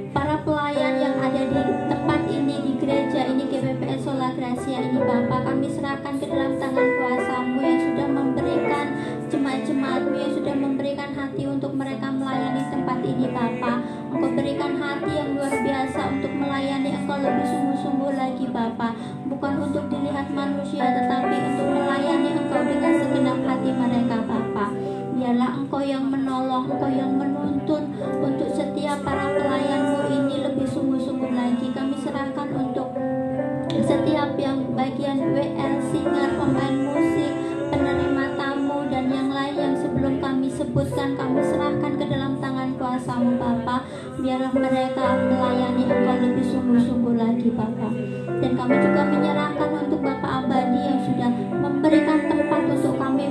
para pelayan yang ada di tempat ini, di gereja ini, GBPS Sola Gracia ini Bapa. Kami serahkan ke dalam tangan kuasa-Mu yang sudah memberikan jemaat-jemaat-Mu, yang sudah memberikan hati untuk mereka melayani tempat ini Bapa. Engkau berikan hati yang luar biasa untuk melayani Engkau lebih sungguh-sungguh lagi Bapa. Bukan untuk dilihat manusia, tetapi untuk melayani Engkau dengan segenap hati mereka Bapa. Biarlah Engkau yang menolong, Engkau yang menuntun untuk setiap para pelayan-Mu ini lebih sungguh-sungguh lagi. Kami serahkan untuk setiap yang bagian WL, singer, pemain musik, penerima tamu, dan yang lain yang sebelum kami sebutkan, kami serahkan ke dalam tangan kuasa-Mu Bapa. Biarlah mereka melayani Engkau lebih sungguh-sungguh lagi Bapa. Dan kami juga menyerahkan untuk Bapak Abadi yang sudah memberikan tempat untuk kami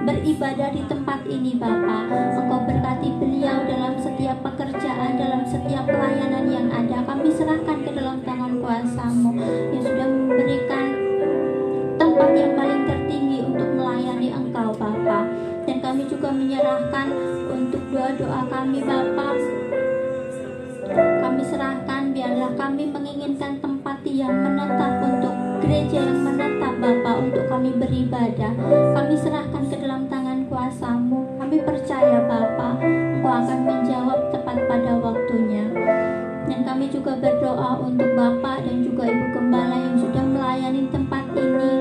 beribadah di tempat ini Bapa. Engkau berkati berkati beliau dalam setiap pekerjaan, dalam setiap pelayanan yang ada. Kami serahkan ke dalam tangan kuasa-Mu yang sudah memberikan tempat yang paling tertinggi untuk melayani Engkau Bapa. Dan kami juga menyerahkan untuk doa-doa kami Bapa. Kami serahkan, biarlah kami menginginkan tempat yang menetap, untuk gereja yang menetap Bapa, untuk kami beribadah. Kami serahkan ke dalam tangan kuasa-Mu. Kami percaya Bapa, Engkau akan menjawab tepat pada waktunya. Dan kami juga berdoa untuk Bapak dan juga Ibu Gembala yang sudah melayani tempat ini,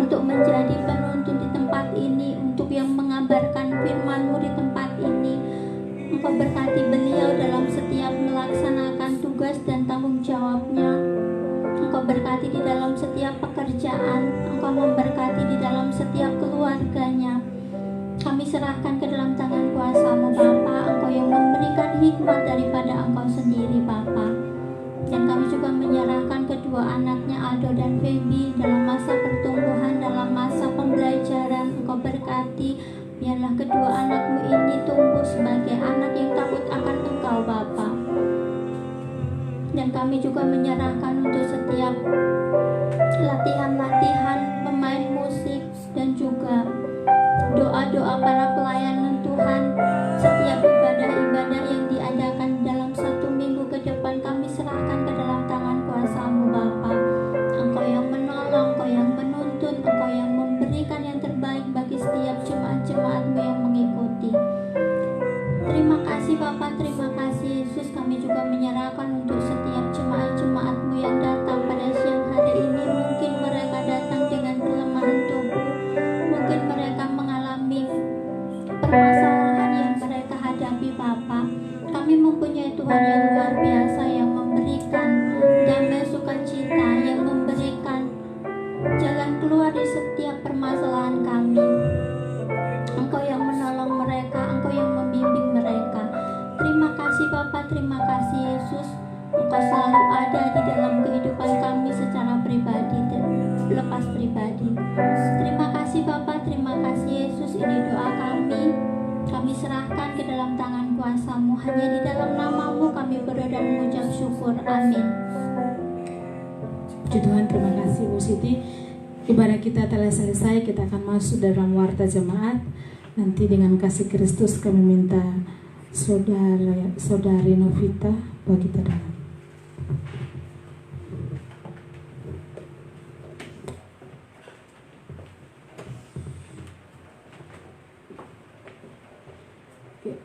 untuk menjadi penuntun di tempat ini, untuk yang mengabarkan firman-Mu di tempat ini. Engkau berkati beliau dalam setiap melaksanakan tugas dan tanggung jawabnya. Engkau berkati di dalam setiap pekerjaan. Engkau memberkati di dalam setiap keluarganya. Kami serahkan ke dalam tangan kuasa-Mu Bapa. Engkau yang memberikan hikmat daripada Engkau sendiri Bapa. Dan kami juga menyerahkan kedua anaknya Aldo dan Feby dalam masa pertumbuhan, dalam masa pembelajaran. Engkau berkati, biarlah kedua anakmu ini tumbuh sebagai anak yang takut akan Engkau Bapa. Dan kami juga menyerahkan untuk setiap latihan-latihan pemain musik dan juga doa-doa para pelayanan Tuhan, setiap ibadah-ibadah yang diadakan dalam 1 minggu ke depan. Kami serahkan ke dalam tangan kuasa-Mu Bapa. Engkau yang menolong, Engkau yang menuntun, Engkau yang memberikan yang terbaik bagi setiap jemaat-jemaat-Mu yang mengikuti. Terima kasih Bapa, terima kasih Yesus. Kami juga menyerahkan untuk setiap jemaat-jemaat-Mu yang datang pada siang hari ini. Mungkin mereka datang dengan kelemahan tubuh, mungkin mereka mengalami permasalahan yang mereka hadapi Bapa. Kami mempunyai Tuhan yang luar biasa, yang memberikan damai sukacita, yang memberikan jalan keluar di setiap permasalahan kami. Engkau yang menolong mereka, Engkau yang membimbing mereka. Terima kasih Bapa, terima kasih Yesus. Engkau selalu ada di dalam kehidupan kami secara pribadi dan lepas pribadi. Terima kasih Bapa, terima kasih Yesus. Ini doa kami. Kami serahkan ke dalam tangan kuasa-Mu. Hanya di dalam nama-Mu kami berdoa dan mengucap syukur. Amin. Puji Tuhan, terima kasih Bu Siti. Ibadah kita telah selesai. Kita akan masuk dalam warta jemaat. Nanti dengan kasih Kristus kami minta saudari Novita bagi kita dalam.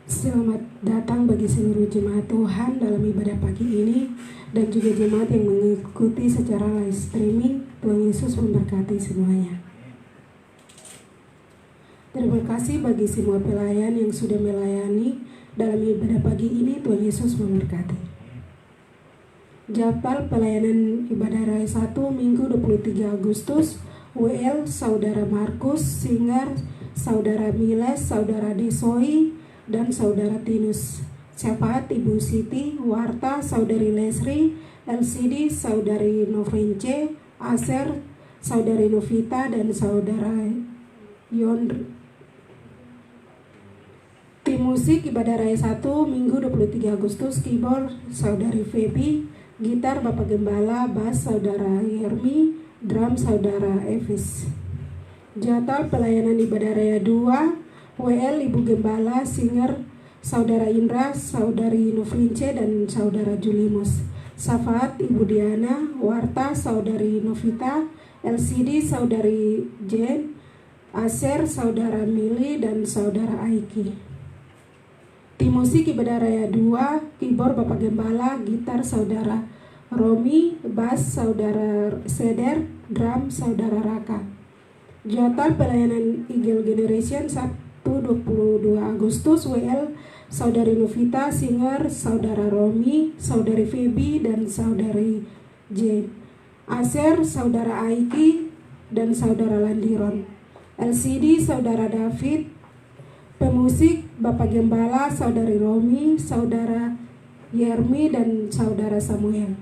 Selamat datang bagi seluruh jemaat Tuhan dalam ibadah pagi ini, dan juga jemaat yang mengikuti secara live streaming. Tuhan Yesus memberkati semuanya. Terima kasih bagi semua pelayan yang sudah melayani dalam ibadah pagi ini. Tuhan Yesus memberkati. Jadwal pelayanan ibadah Raya 1 Minggu 23 Agustus, WL Saudara Markus, Singer Saudara Miles, Saudara Desoi, dan Saudara Tinus. Syafaat Ibu Siti, Warta Saudari Lesri, LCD Saudari Novence, Aser Saudari Novita, dan Saudara Yondri. Tim musik ibadah Raya 1 Minggu 23 Agustus, keyboard Saudari Feby, gitar Bapak Gembala, bass Saudara Yermi, drum Saudara Evis. Jadwal pelayanan ibadah Raya 2, WL Ibu Gembala, Singer Saudara Indra, Saudari Novence, dan Saudara Julimus. Syafaat Ibu Diana, Warta Saudari Novita, LCD Saudari Jen, Aser Saudara Mili, dan Saudara Aiki. Tim musik ibadah Raya 2, keyboard Bapak Gembala, gitar Saudara Romi, bass Saudara Seder, drum Saudara Raka. Jadwal pelayanan Eagle Generation 22 Agustus, WL Saudari Novita, Singer Saudara Romi, Saudari Feby, dan Saudari J. Aser Saudara Aiki, dan Saudara Landiron. LCD Saudara David. Pemusik Bapak Gembala, Saudari Romi, Saudara Yermi, dan Saudara Samuel.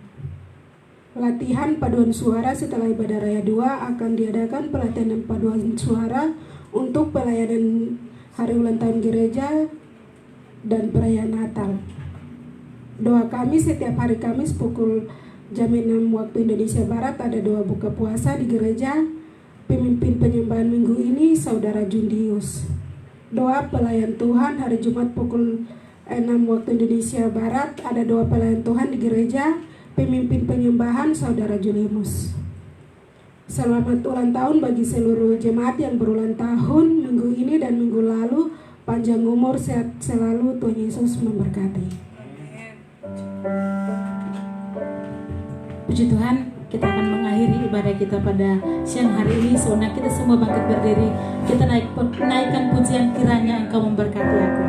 Latihan paduan suara setelah ibadah Raya 2 akan diadakan pelatihan paduan suara untuk pelayanan hari ulang tahun gereja dan perayaan Natal. Doa kami setiap hari Kamis pukul jam 6 waktu Indonesia Barat ada doa buka puasa di gereja. Pemimpin penyembahan minggu ini Saudara Jundius. Doa pelayan Tuhan hari Jumat pukul 6 waktu Indonesia Barat ada doa pelayan Tuhan di gereja. Pemimpin penyembahan Saudara Julimus. Selamat ulang tahun bagi seluruh jemaat yang berulang tahun minggu ini dan minggu lalu. Panjang umur, sehat selalu, Tuhan Yesus memberkati. Puji Tuhan, kita akan mengakhiri ibadah kita pada siang hari ini. Sebenarnya kita semua bangkit berdiri. Kita naikkan pujian, kiranya Engkau memberkati aku.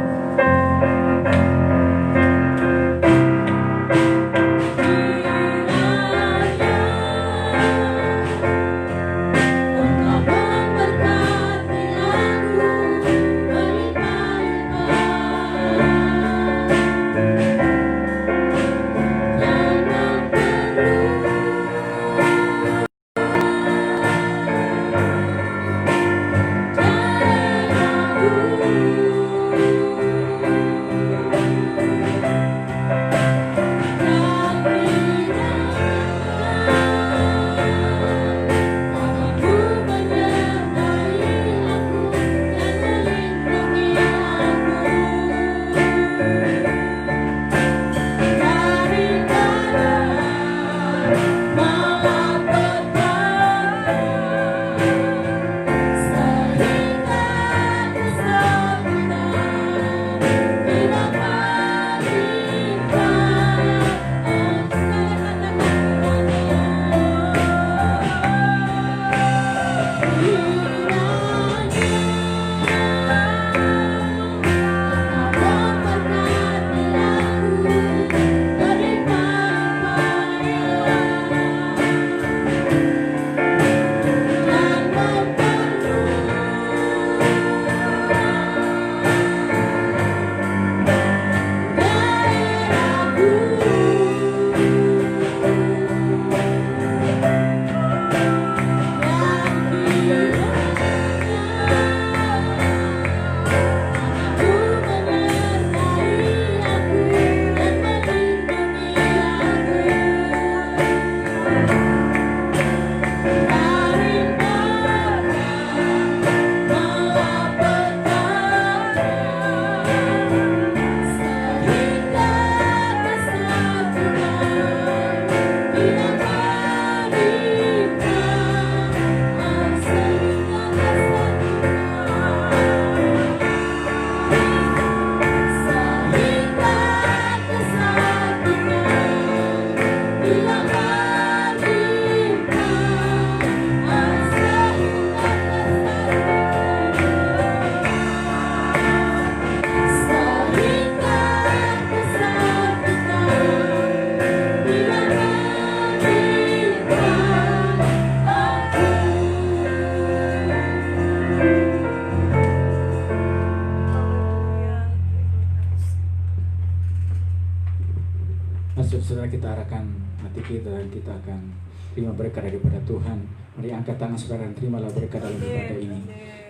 Saudara, kita arahkan hati kita dan kita akan terima berkat daripada Tuhan. Mari angkat tangan saudara dan terimalah berkat dalam ibadah ini.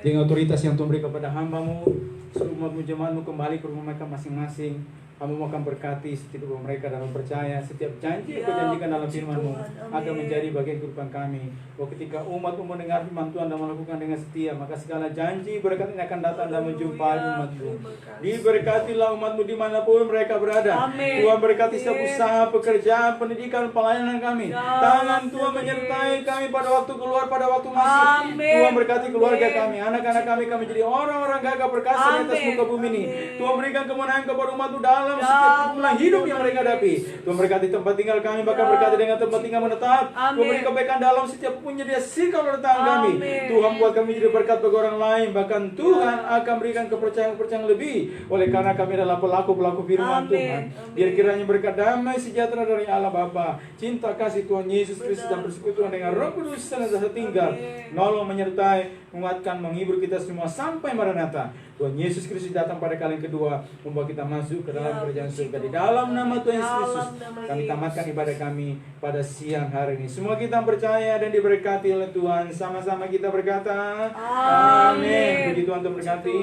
Dengan otoritas yang Tuhan beri kepada hamba-Mu, seluruh umat-Mu, jemaat-Mu kembali ke rumah mereka masing-masing. Hamba-Mu akan berkati setiap mereka dalam percaya. Setiap janji yang Kau janjikan dalam firman-Mu akan menjadi bagian kehidupan kami. Bahwa ketika umat-Mu mendengar firman Tuhan dan melakukan dengan setia, maka segala janji berkat ini akan datang dan menjumpai umat-Mu. Diberkatilah umat-Mu dimanapun mereka berada. Tuhan berkati setiap usaha, pekerjaan, pendidikan, pelayanan kami. Tangan Tuhan menyertai kami pada waktu keluar, pada waktu masuk. Tuhan berkati keluarga kami, anak-anak kami jadi orang-orang gagah perkasa di atas muka bumi ini. Tuhan berikan kemenangan kepada umat-Mu dalam setiap pergumulan hidup yang mereka hadapi. Tuhan berkati tempat tinggal kami, bahkan berkati dengan tempat tinggal menetap. Tuhan beri kebaikan dalam setiap punya sikap datang kami. Tuhan buat kami jadi berkat bagi orang lain. Bahkan Tuhan akan berikan kepercayaan lebih. Oleh karena kami adalah pelaku-pelaku firman Tuhan. Biar kiranya berkat damai sejahtera dari Allah Bapa, cinta kasih Tuhan Yesus Kristus dan persekutuan dengan Roh Kudus senantiasa tinggal, nolong, menyertai, menguatkan, menghibur kita semua sampai Maranatha. Tuhan Yesus Kristus datang pada kali yang kedua, membawa kita masuk ke dalam kerajaan surga. Di dalam nama Tuhan Yesus Kristus kami tamatkan ibadah kami pada siang hari ini. Semua kita percaya dan diberkati oleh Tuhan. Sama-sama kita berkata amin. Puji Tuhan, Tuhan berkati.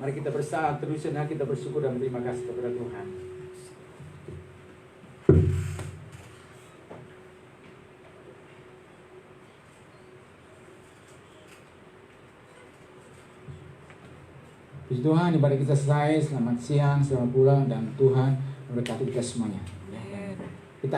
Mari kita bersatu terus kita bersyukur dan berterima kasih kepada Tuhan. Puji Tuhan, ibadah kita selesai. Selamat siang, selamat pulang, dan Tuhan memberkati kita semuanya.